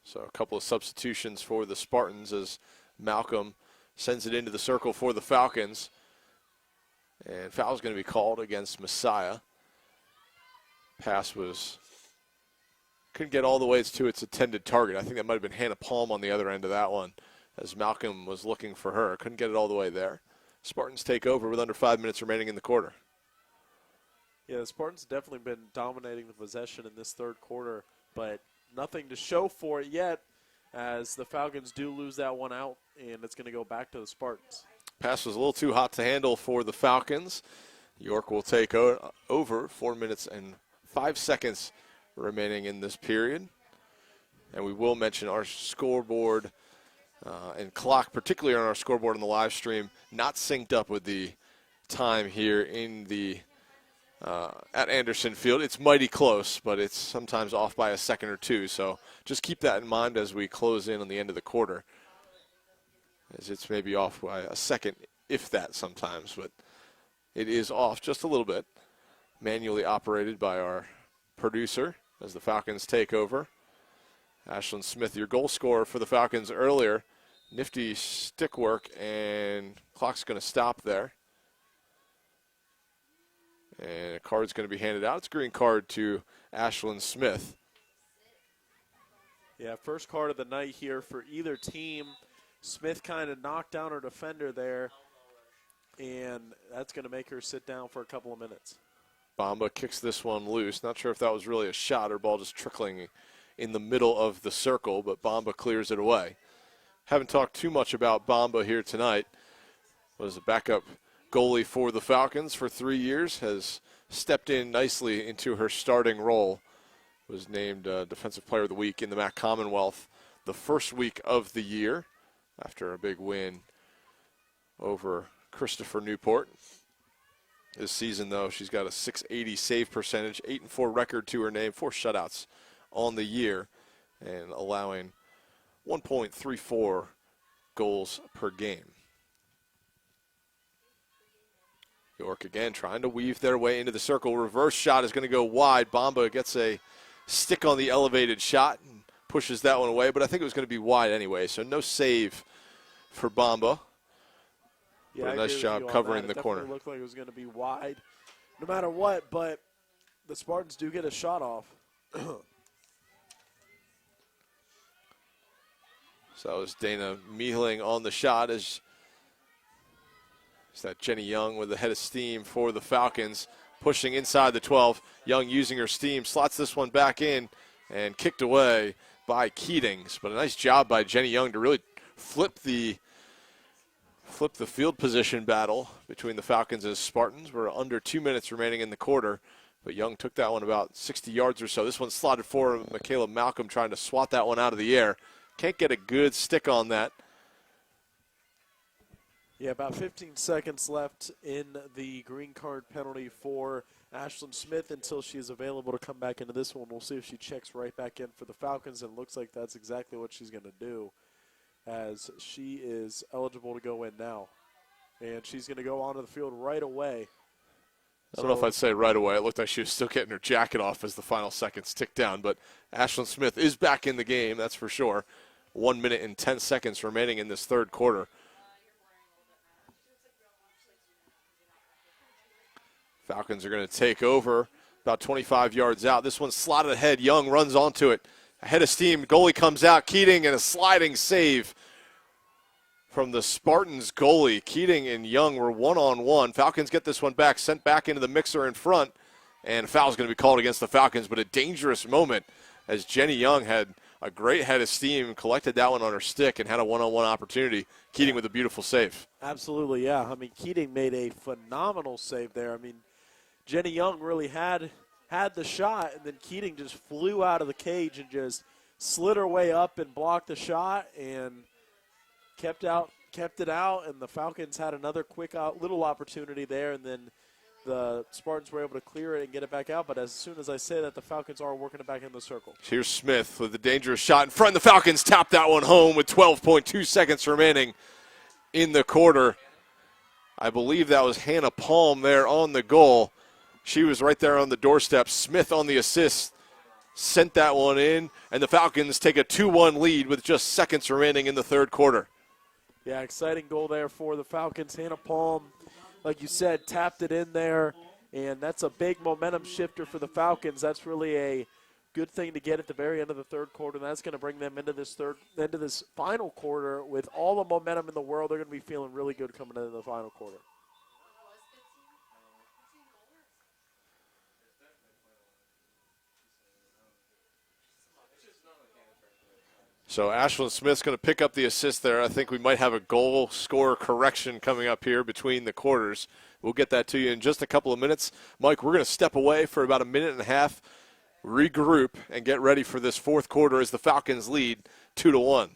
So a couple of substitutions for the Spartans as Malcolm sends it into the circle for the Falcons. And foul's going to be called against Messiah. Pass couldn't get all the way to its intended target. I think that might have been Hannah Palm on the other end of that one, as Malcolm was looking for her. Couldn't get it all the way there. Spartans take over with under 5 minutes remaining in the quarter. Yeah, the Spartans have definitely been dominating the possession in this third quarter, but nothing to show for it yet, as the Falcons do lose that one out, and it's going to go back to the Spartans. Pass was a little too hot to handle for the Falcons. York will take over. 4 minutes and 5 seconds remaining in this period. And we will mention our scoreboard and clock, particularly on our scoreboard on the live stream, not synced up with the time here in the at Anderson Field. It's mighty close, but it's sometimes off by a second or two. So just keep that in mind as we close in on the end of the quarter, as it's maybe off by a second, if that sometimes, but it is off just a little bit. Manually operated by our producer as the Falcons take over. Ashlyn Smith, your goal scorer for the Falcons earlier. Nifty stick work, and clock's going to stop there. And a card's going to be handed out. It's a green card to Ashlyn Smith. Yeah, first card of the night here for either team. Smith kind of knocked down her defender there, and that's going to make her sit down for a couple of minutes. Bamba kicks this one loose. Not sure if that was really a shot or ball just trickling in the middle of the circle, but Bamba clears it away. Haven't talked too much about Bamba here tonight. Was a backup goalie for the Falcons for 3 years, has stepped in nicely into her starting role. Was named Defensive Player of the Week in the MAC Commonwealth the first week of the year, after a big win over Christopher Newport. This season, though, she's got a .680 save percentage, 8-4 record to her name, 4 shutouts on the year, and allowing 1.34 goals per game. York again trying to weave their way into the circle. Reverse shot is going to go wide. Bamba gets a stick on the elevated shot and pushes that one away, but I think it was going to be wide anyway, so no save for Bamba. Yeah, But a I nice agree with job you on covering that. the It corner. definitely looked like it was going to be wide no matter what, but the Spartans do get a shot off. So that was Dana Meehling on the shot as that Jenny Young with the head of steam for the Falcons, pushing inside the 12. Young using her steam, slots this one back in and kicked away by Keatings. But a nice job by Jenny Young to really flip the field position battle between the Falcons and Spartans. We're under 2 minutes remaining in the quarter, but Young took that one about 60 yards or so. This one's slotted for Michaela Malcolm trying to swat that one out of the air. Can't get a good stick on that. Yeah, about 15 seconds left in the green card penalty for Ashlyn Smith until she is available to come back into this one. We'll see if she checks right back in for the Falcons, and it looks like that's exactly what she's going to do, as she is eligible to go in now. And she's going to go onto the field right away. I don't know if I'd say right away. It looked like she was still getting her jacket off as the final seconds ticked down, but Ashlyn Smith is back in the game, that's for sure. 1 minute and 10 seconds remaining in this third quarter. Falcons are going to take over about 25 yards out. This one's slotted ahead. Young runs onto it. Ahead of steam. Goalie comes out. Keating and a sliding save from the Spartans goalie. Keating and Young were one-on-one. Falcons get this one back, sent back into the mixer in front, and a foul's going to be called against the Falcons, but a dangerous moment as Jenny Young had a great head of steam, collected that one on her stick, and had a one-on-one opportunity. Keating with a beautiful save. Absolutely, yeah. I mean, Keating made a phenomenal save there. I mean, Jenny Young really had the shot, and then Keating just flew out of the cage and just slid her way up and blocked the shot and kept it out, and the Falcons had another quick little opportunity there, and then the Spartans were able to clear it and get it back out. But as soon as I say that, the Falcons are working it back in the circle. Here's Smith with the dangerous shot in front. The Falcons tap that one home with 12.2 seconds remaining in the quarter. I believe that was Hannah Palm there on the goal. She was right there on the doorstep. Smith on the assist sent that one in, and the Falcons take a 2-1 lead with just seconds remaining in the third quarter. Yeah, exciting goal there for the Falcons. Hannah Palm, like you said, tapped it in there, and that's a big momentum shifter for the Falcons. That's really a good thing to get at the very end of the third quarter, and that's going to bring them into this final quarter with all the momentum in the world. They're going to be feeling really good coming into the final quarter. So Ashlyn Smith's going to pick up the assist there. I think we might have a goal score correction coming up here between the quarters. We'll get that to you in just a couple of minutes. Mike, we're going to step away for about a minute and a half, regroup, and get ready for this fourth quarter as the Falcons lead 2-1.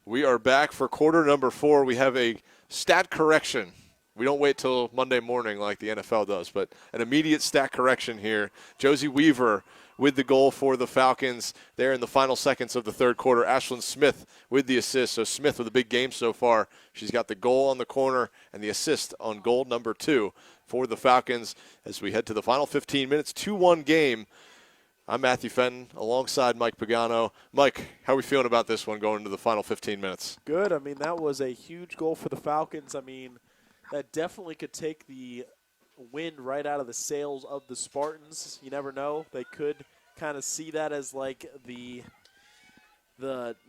We are back for quarter number 4. We have a stat correction. We don't wait till Monday morning like the NFL does, but an immediate stat correction here. Josie Weaver with the goal for the Falcons there in the final seconds of the third quarter. Ashlyn Smith with the assist. So Smith with a big game so far. She's got the goal on the corner and the assist on goal number 2 for the Falcons as we head to the final 15 minutes. 2-1 game. I'm Matthew Fenton alongside Mike Pagano. Mike, how are we feeling about this one going into the final 15 minutes? Good. I mean, that was a huge goal for the Falcons. I mean, that definitely could take the wind right out of the sails of the Spartans. You never know. They could kind of see that as like the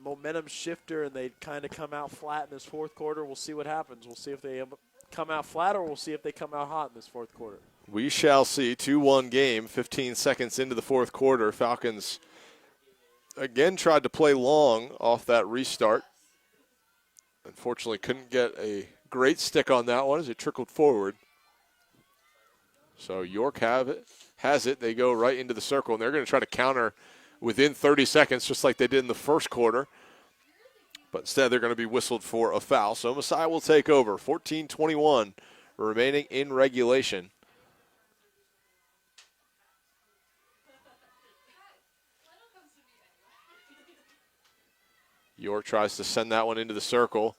momentum shifter, and they'd kind of come out flat in this fourth quarter. We'll see what happens. We'll see if they come out flat, or we'll see if they come out hot in this fourth quarter. We shall see. 2-1 game, 15 seconds into the fourth quarter. Falcons again tried to play long off that restart. Unfortunately, couldn't get a great stick on that one as it trickled forward. So York has it. They go right into the circle, and they're going to try to counter within 30 seconds, just like they did in the first quarter. But instead, they're going to be whistled for a foul. So Messiah will take over. 14-21 remaining in regulation. York tries to send that one into the circle.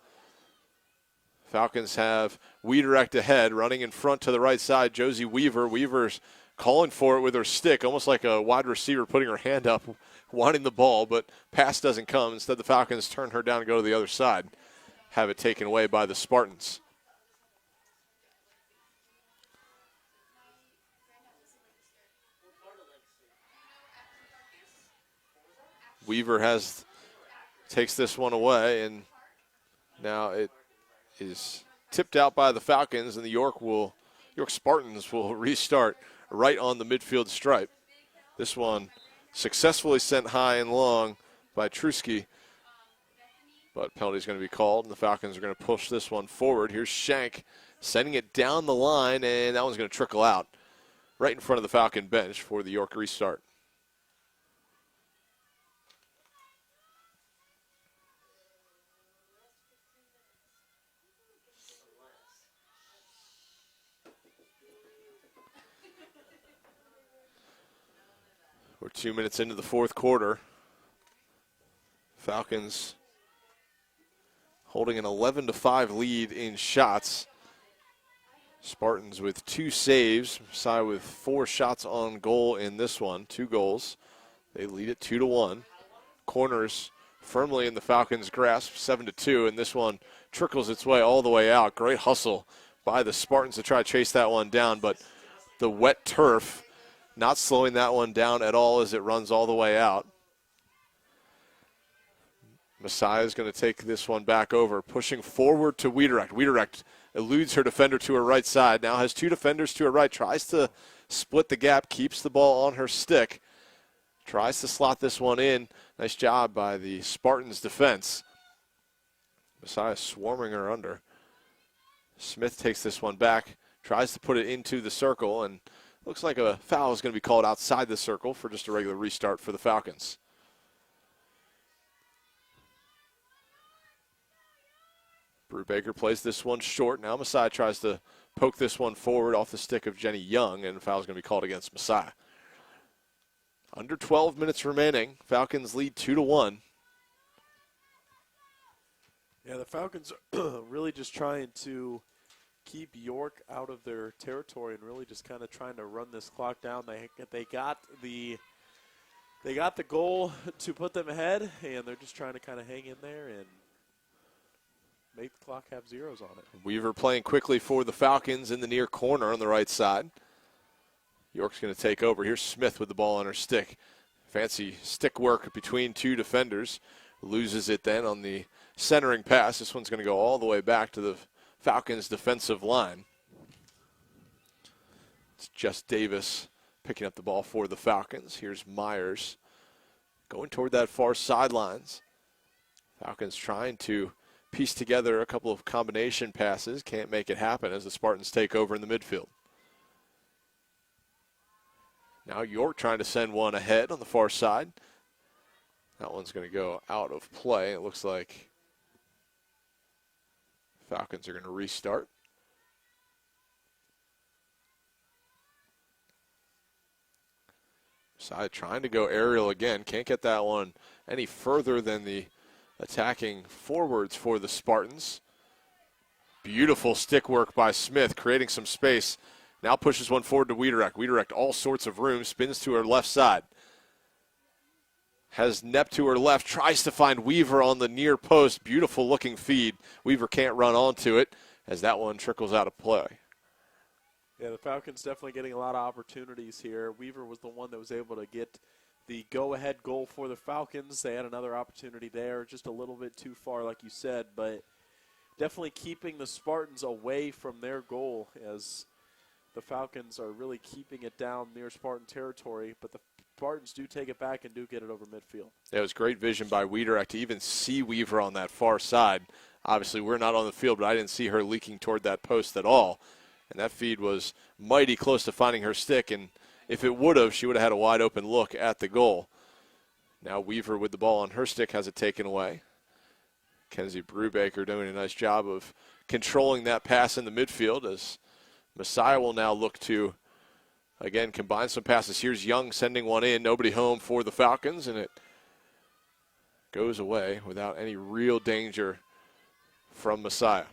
Falcons have Wiederecht ahead, running in front to the right side. Josie Weaver. Weaver's calling for it with her stick, almost like a wide receiver putting her hand up, wanting the ball, but pass doesn't come. Instead, the Falcons turn her down and go to the other side, have it taken away by the Spartans. Weaver takes this one away, and now it is tipped out by the Falcons, and the York Spartans will restart right on the midfield stripe. This one successfully sent high and long by Trusky, but penalty's going to be called, and the Falcons are going to push this one forward. Here's Shank sending it down the line, and that one's going to trickle out right in front of the Falcon bench for the York restart. We're 2 minutes into the fourth quarter. Falcons holding an 11-5 lead in shots. Spartans with 2 saves. Messiah with 4 shots on goal in this one. 2 goals. They lead it 2-1. Corners firmly in the Falcons' grasp, 7-2, and this one trickles its way all the way out. Great hustle by the Spartans to try to chase that one down, but the wet turf not slowing that one down at all as it runs all the way out. Messiah is going to take this one back over, pushing forward to Wiederecht. Wiederecht eludes her defender to her right side, now has 2 defenders to her right, tries to split the gap, keeps the ball on her stick, tries to slot this one in. Nice job by the Spartans' defense. Messiah swarming her under. Smith takes this one back, tries to put it into the circle, and looks like a foul is going to be called outside the circle for just a regular restart for the Falcons. Brubaker plays this one short. Now Messiah tries to poke this one forward off the stick of Jenny Young, and a foul is going to be called against Messiah. Under 12 minutes remaining. Falcons lead 2-1. Yeah, the Falcons are really just trying to keep York out of their territory and really just kind of trying to run this clock down. They got the goal to put them ahead, and they're just trying to kind of hang in there and make the clock have zeros on it. Weaver playing quickly for the Falcons in the near corner on the right side. York's going to take over. Here's Smith with the ball on her stick. Fancy stick work between 2 defenders. Loses it then on the centering pass. This one's going to go all the way back to the Falcons' defensive line. It's Jess Davis picking up the ball for the Falcons. Here's Myers going toward that far sidelines. Falcons trying to piece together a couple of combination passes. Can't make it happen as the Spartans take over in the midfield. Now York trying to send one ahead on the far side. That one's going to go out of play. It looks like Falcons are going to restart. Side trying to go aerial again. Can't get that one any further than the attacking forwards for the Spartans. Beautiful stick work by Smith, creating some space. Now pushes one forward to Wiederacht. Wiederacht all sorts of room, spins to her left side. Has Nepp to her left, tries to find Weaver on the near post. Beautiful looking feed. Weaver can't run onto it as that one trickles out of play. Yeah, the Falcons definitely getting a lot of opportunities here. Weaver was the one that was able to get the go-ahead goal for the Falcons. They had another opportunity there, just a little bit too far, like you said, but definitely keeping the Spartans away from their goal as the Falcons are really keeping it down near Spartan territory, but the Spartans do take it back and do get it over midfield. Yeah, it was great vision by Wiederacht to even see Weaver on that far side. Obviously, we're not on the field, but I didn't see her leaking toward that post at all. And that feed was mighty close to finding her stick, and if it would have, she would have had a wide open look at the goal. Now Weaver with the ball on her stick has it taken away. Kenzie Brubaker doing a nice job of controlling that pass in the midfield as Messiah will now look to, again, combine some passes. Here's Young sending one in, nobody home for the Falcons, and it goes away without any real danger from Messiah.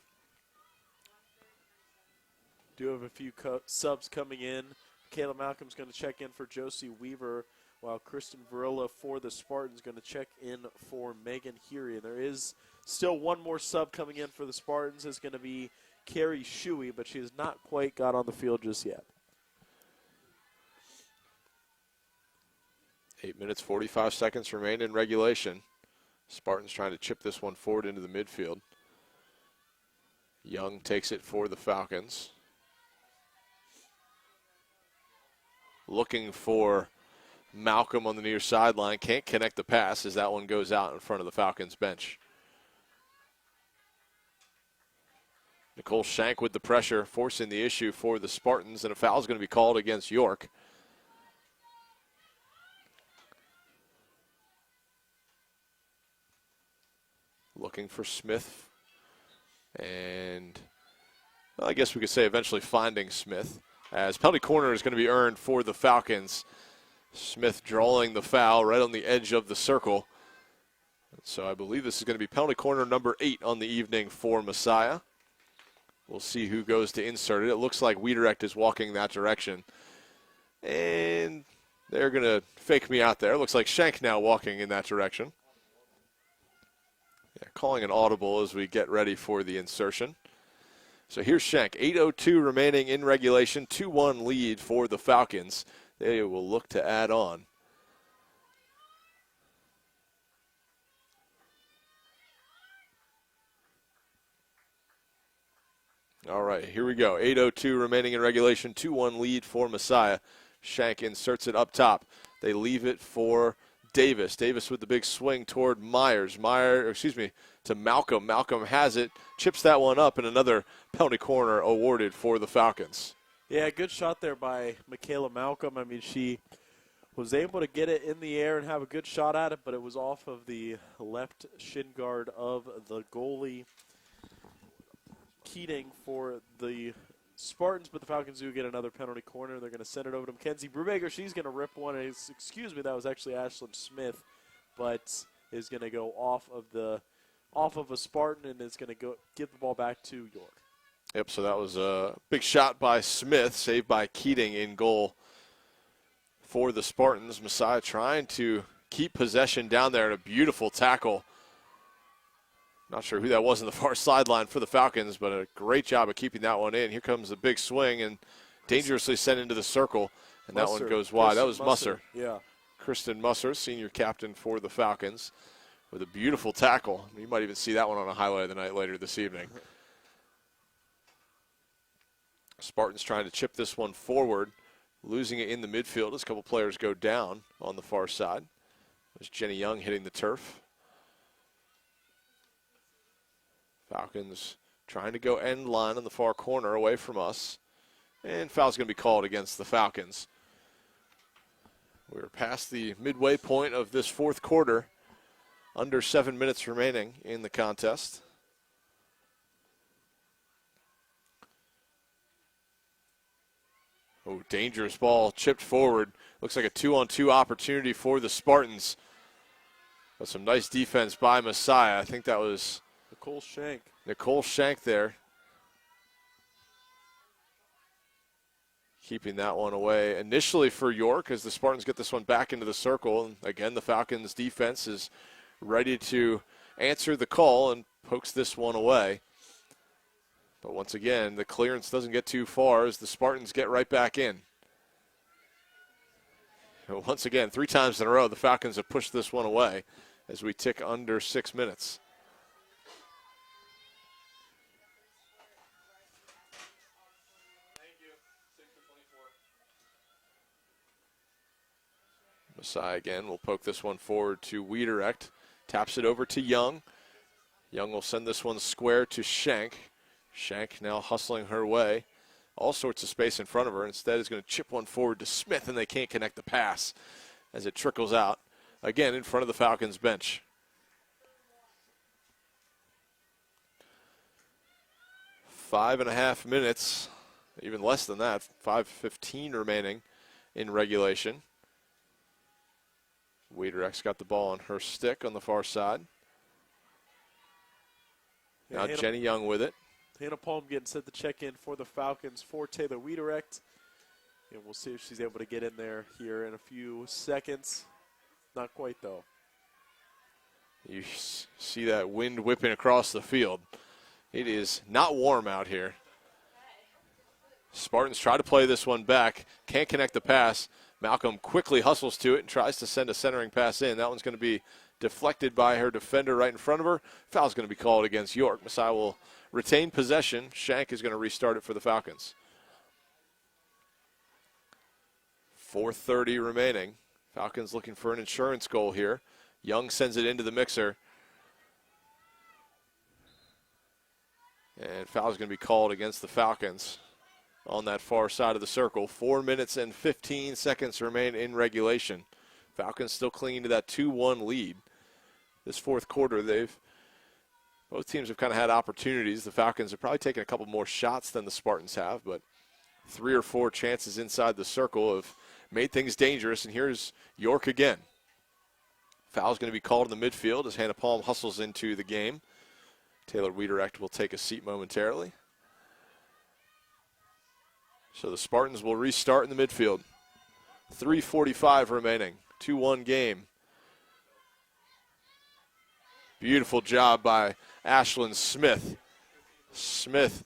Do have a few subs coming in. Kayla Malcolm's going to check in for Josie Weaver, while Kristen Varilla for the Spartans going to check in for Megan Heary. And there is still one more sub coming in for the Spartans. Is going to be Carrie Shuey, but she has not quite got on the field just yet. 8 minutes, 45 seconds remain in regulation. Spartans trying to chip this one forward into the midfield. Young takes it for the Falcons. Looking for Malcolm on the near sideline. Can't connect the pass as that one goes out in front of the Falcons bench. Nicole Shank with the pressure, forcing the issue for the Spartans, and a foul is going to be called against York. Looking for Smith, and well, I guess we could say eventually finding Smith, as penalty corner is going to be earned for the Falcons. Smith drawing the foul right on the edge of the circle. So I believe this is going to be penalty corner number 8 on the evening for Messiah. We'll see who goes to insert it. It looks like Wiederacht is walking that direction. And they're going to fake me out there. It looks like Shank now walking in that direction. Yeah, calling an audible as we get ready for the insertion. So here's Shank. 8:02 remaining in regulation. 2-1 lead for the Falcons. They will look to add on. All right, here we go. 8:02 remaining in regulation. 2-1 lead for Messiah. Shank inserts it up top. They leave it for Davis. Davis with the big swing toward to Malcolm. Malcolm has it, chips that one up, and another penalty corner awarded for the Falcons. Yeah, good shot there by Michaela Malcolm. I mean, she was able to get it in the air and have a good shot at it, but it was off of the left shin guard of the goalie, Keating, for the Spartans, but the Falcons do get another penalty corner. They're going to send it over to Mackenzie Brubaker. She's going to rip one. Excuse me, that was actually Ashlyn Smith, but is going to go off of a Spartan and is going to go give the ball back to York. Yep, so that was a big shot by Smith, saved by Keating in goal for the Spartans. Messiah trying to keep possession down there, and a beautiful tackle. Not sure who that was on the far sideline for the Falcons, but a great job of keeping that one in. Here comes the big swing and dangerously sent into the circle, and that one goes wide. That was Musser. Yeah. Kristen Musser, senior captain for the Falcons, with a beautiful tackle. You might even see that one on a highlight of the night later this evening. Spartans trying to chip this one forward, losing it in the midfield as a couple players go down on the far side. There's Jenny Young hitting the turf. Falcons trying to go end line on the far corner away from us. And foul's going to be called against the Falcons. We're past the midway point of this fourth quarter. Under 7 minutes remaining in the contest. Oh, dangerous ball chipped forward. Looks like a 2-on-2 opportunity for the Spartans. But some nice defense by Messiah. I think that was Nicole Shank. Nicole Shank there. Keeping that one away initially for York as the Spartans get this one back into the circle. And again, the Falcons defense is ready to answer the call and pokes this one away. But once again, the clearance doesn't get too far as the Spartans get right back in. And once again, 3 times in a row, the Falcons have pushed this one away as we tick under 6 minutes. Messiah again will poke this one forward to Wiederecht. Taps it over to Young. Young will send this one square to Shank. Shank now hustling her way. All sorts of space in front of her. Instead is going to chip one forward to Smith, and they can't connect the pass as it trickles out. Again, in front of the Falcons bench. Five and a half minutes, even less than that, 5:15 remaining in regulation. Wiederecht's got the ball on her stick on the far side. Now Jenny Young with it. Hannah Palm getting set to check in for the Falcons for Taylor Wiederecht. And we'll see if she's able to get in there here in a few seconds. Not quite, though. You see that wind whipping across the field. It is not warm out here. Spartans try to play this one back. Can't connect the pass. Malcolm quickly hustles to it and tries to send a centering pass in. That one's going to be deflected by her defender right in front of her. Foul's going to be called against York. Messiah will retain possession. Shank is going to restart it for the Falcons. 4:30 remaining. Falcons looking for an insurance goal here. Young sends it into the mixer. And foul's going to be called against the Falcons on that far side of the circle. 4 minutes and 15 seconds remain in regulation. Falcons still clinging to that 2-1 lead. This fourth quarter, both teams have kind of had opportunities. The Falcons have probably taken a couple more shots than the Spartans have, but 3 or 4 chances inside the circle have made things dangerous. And here's York again. Foul's going to be called in the midfield as Hannah Palm hustles into the game. Taylor Wiederecht will take a seat momentarily. So the Spartans will restart in the midfield. 3:45 remaining. 2-1 game. Beautiful job by Ashlyn Smith. Smith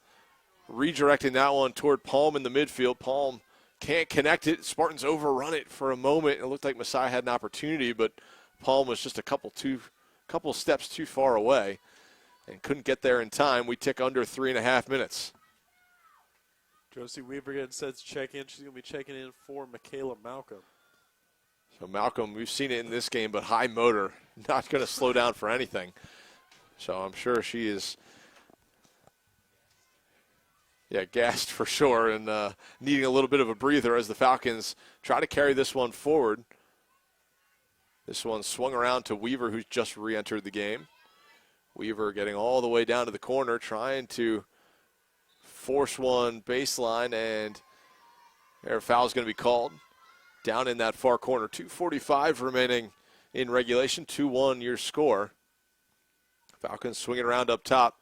redirecting that one toward Palm in the midfield. Palm can't connect it. Spartans overrun it for a moment. It looked like Messiah had an opportunity, but Palm was just a couple steps too far away and couldn't get there in time. We tick under 3.5 minutes. Josie Weaver getting set to check in. She's going to be checking in for Michaela Malcolm. So Malcolm, we've seen it in this game, but high motor, not going to slow down for anything. So I'm sure she is, gassed for sure and needing a little bit of a breather as the Falcons try to carry this one forward. This one swung around to Weaver, who's just re-entered the game. Weaver getting all the way down to the corner, trying to force one baseline, and their foul's going to be called down in that far corner. 2:45 remaining in regulation. 2-1 your score. Falcons swinging around up top.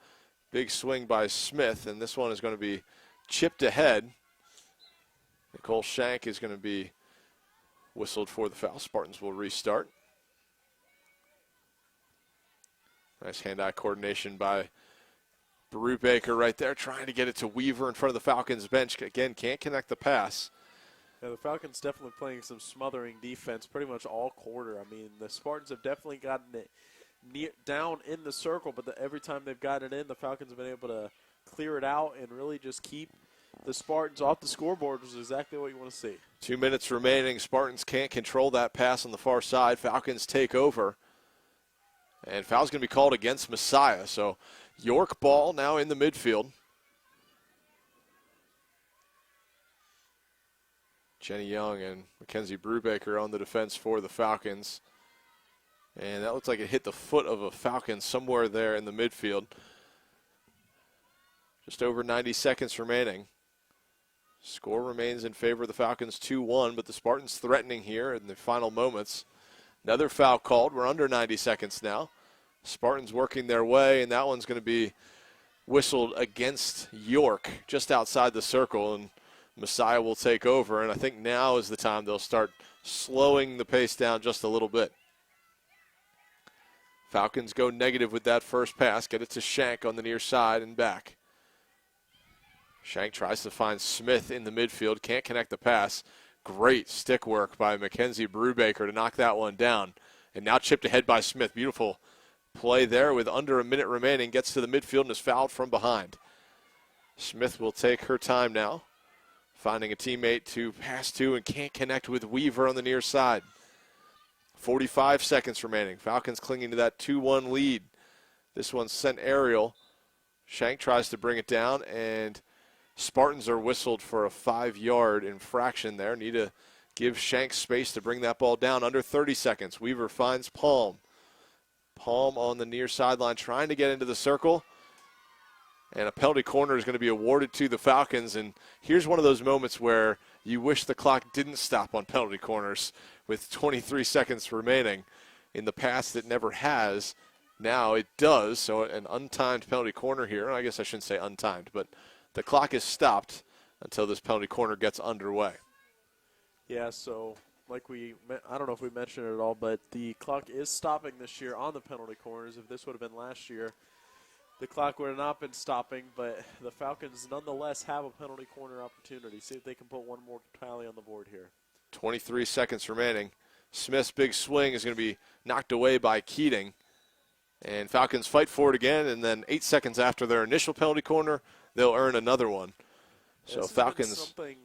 Big swing by Smith, and this one is going to be chipped ahead. Nicole Shank is going to be whistled for the foul. Spartans will restart. Nice hand-eye coordination by Brubaker right there, trying to get it to Weaver in front of the Falcons bench. Again, can't connect the pass. Yeah, the Falcons definitely playing some smothering defense pretty much all quarter. I mean, the Spartans have definitely gotten it down in the circle, but every time they've gotten it in, the Falcons have been able to clear it out and really just keep the Spartans off the scoreboard, which is exactly what you want to see. 2 minutes remaining. Spartans can't control that pass on the far side. Falcons take over. And foul's going to be called against Messiah. So York ball now in the midfield. Jenny Young and Mackenzie Brubaker on the defense for the Falcons. And that looks like it hit the foot of a Falcon somewhere there in the midfield. Just over 90 seconds remaining. Score remains in favor of the Falcons 2-1, but the Spartans threatening here in the final moments. Another foul called. We're under 90 seconds now. Spartans working their way, and that one's going to be whistled against York just outside the circle, and Messiah will take over. And I think now is the time they'll start slowing the pace down just a little bit. Falcons go negative with that first pass, get it to Shank on the near side and back. Shank tries to find Smith in the midfield, can't connect the pass. Great stick work by Mackenzie Brubaker to knock that one down. And now chipped ahead by Smith. Beautiful play there with under a minute remaining. Gets to the midfield and is fouled from behind. Smith will take her time now, finding a teammate to pass to and can't connect with Weaver on the near side. 45 seconds remaining. Falcons clinging to that 2-1 lead. This one's sent aerial. Shank tries to bring it down, and Spartans are whistled for a 5-yard infraction there. Need to give Shank space to bring that ball down. Under 30 seconds. Weaver finds Palm. Palm on the near sideline trying to get into the circle. And a penalty corner is going to be awarded to the Falcons. And here's one of those moments where you wish the clock didn't stop on penalty corners with 23 seconds remaining. In the past, it never has. Now it does. So an untimed penalty corner here. I guess I shouldn't say untimed, but the clock is stopped until this penalty corner gets underway. Yeah, so like I don't know if we mentioned it at all, but the clock is stopping this year on the penalty corners. If this would have been last year, the clock would have not been stopping, but the Falcons nonetheless have a penalty corner opportunity. See if they can put one more tally on the board here. 23 seconds remaining. Smith's big swing is going to be knocked away by Keating. And Falcons fight for it again, and then 8 seconds after their initial penalty corner, they'll earn another one. So Falcons. Something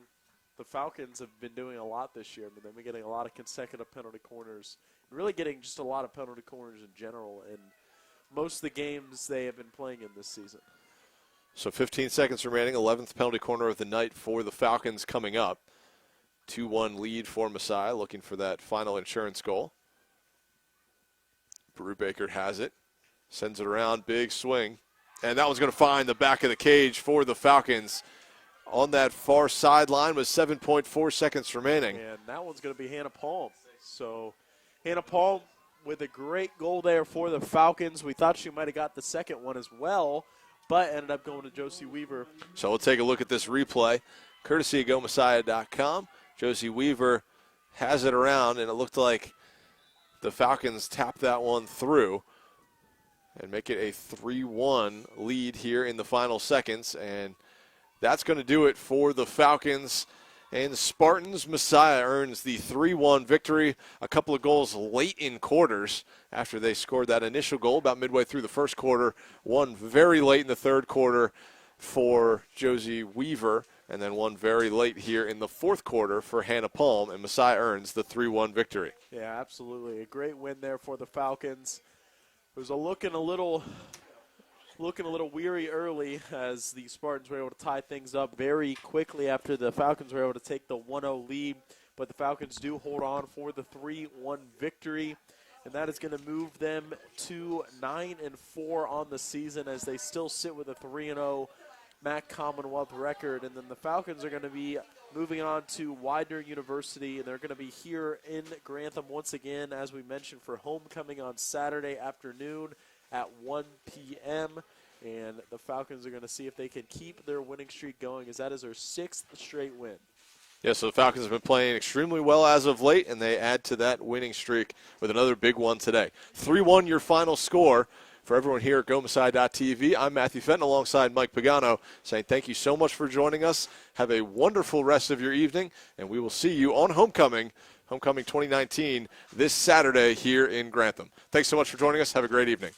the Falcons have been doing a lot this year. I mean, they've been getting a lot of consecutive penalty corners, really getting just a lot of penalty corners in general, and most of the games they have been playing in this season. So 15 seconds remaining, 11th penalty corner of the night for the Falcons coming up. 2-1 lead for Messiah, looking for that final insurance goal. Brubaker has it, sends it around, big swing. And that one's going to find the back of the cage for the Falcons. On that far sideline with 7.4 seconds remaining. And that one's going to be Hannah Palm. So Hannah Palm with a great goal there for the Falcons. We thought she might have got the second one as well, but ended up going to Josie Weaver. So we'll take a look at this replay, courtesy of GoMessiah.com. Josie Weaver has it around, and it looked like the Falcons tapped that one through and make it a 3-1 lead here in the final seconds. And that's going to do it for the Falcons. And the Spartans. Messiah earns the 3-1 victory. A couple of goals late in quarters after they scored that initial goal about midway through the first quarter. One very late in the third quarter for Josie Weaver. And then one very late here in the fourth quarter for Hannah Palm. And Messiah earns the 3-1 victory. Yeah, absolutely. A great win there for the Falcons. It was looking a little weary early as the Spartans were able to tie things up very quickly after the Falcons were able to take the 1-0 lead. But the Falcons do hold on for the 3-1 victory, and that is going to move them to 9-4 on the season as they still sit with a 3-0 MAC Commonwealth record. And then the Falcons are going to be moving on to Widener University, and they're going to be here in Grantham once again, as we mentioned, for homecoming on Saturday afternoon at 1 p.m., and the Falcons are going to see if they can keep their winning streak going, as that is their 6th straight win. Yeah, so the Falcons have been playing extremely well as of late, and they add to that winning streak with another big one today. 3-1 your final score. For everyone here at GoMessiah.tv, I'm Matthew Fenton alongside Mike Pagano, saying thank you so much for joining us. Have a wonderful rest of your evening, and we will see you on Homecoming 2019, this Saturday here in Grantham. Thanks so much for joining us. Have a great evening.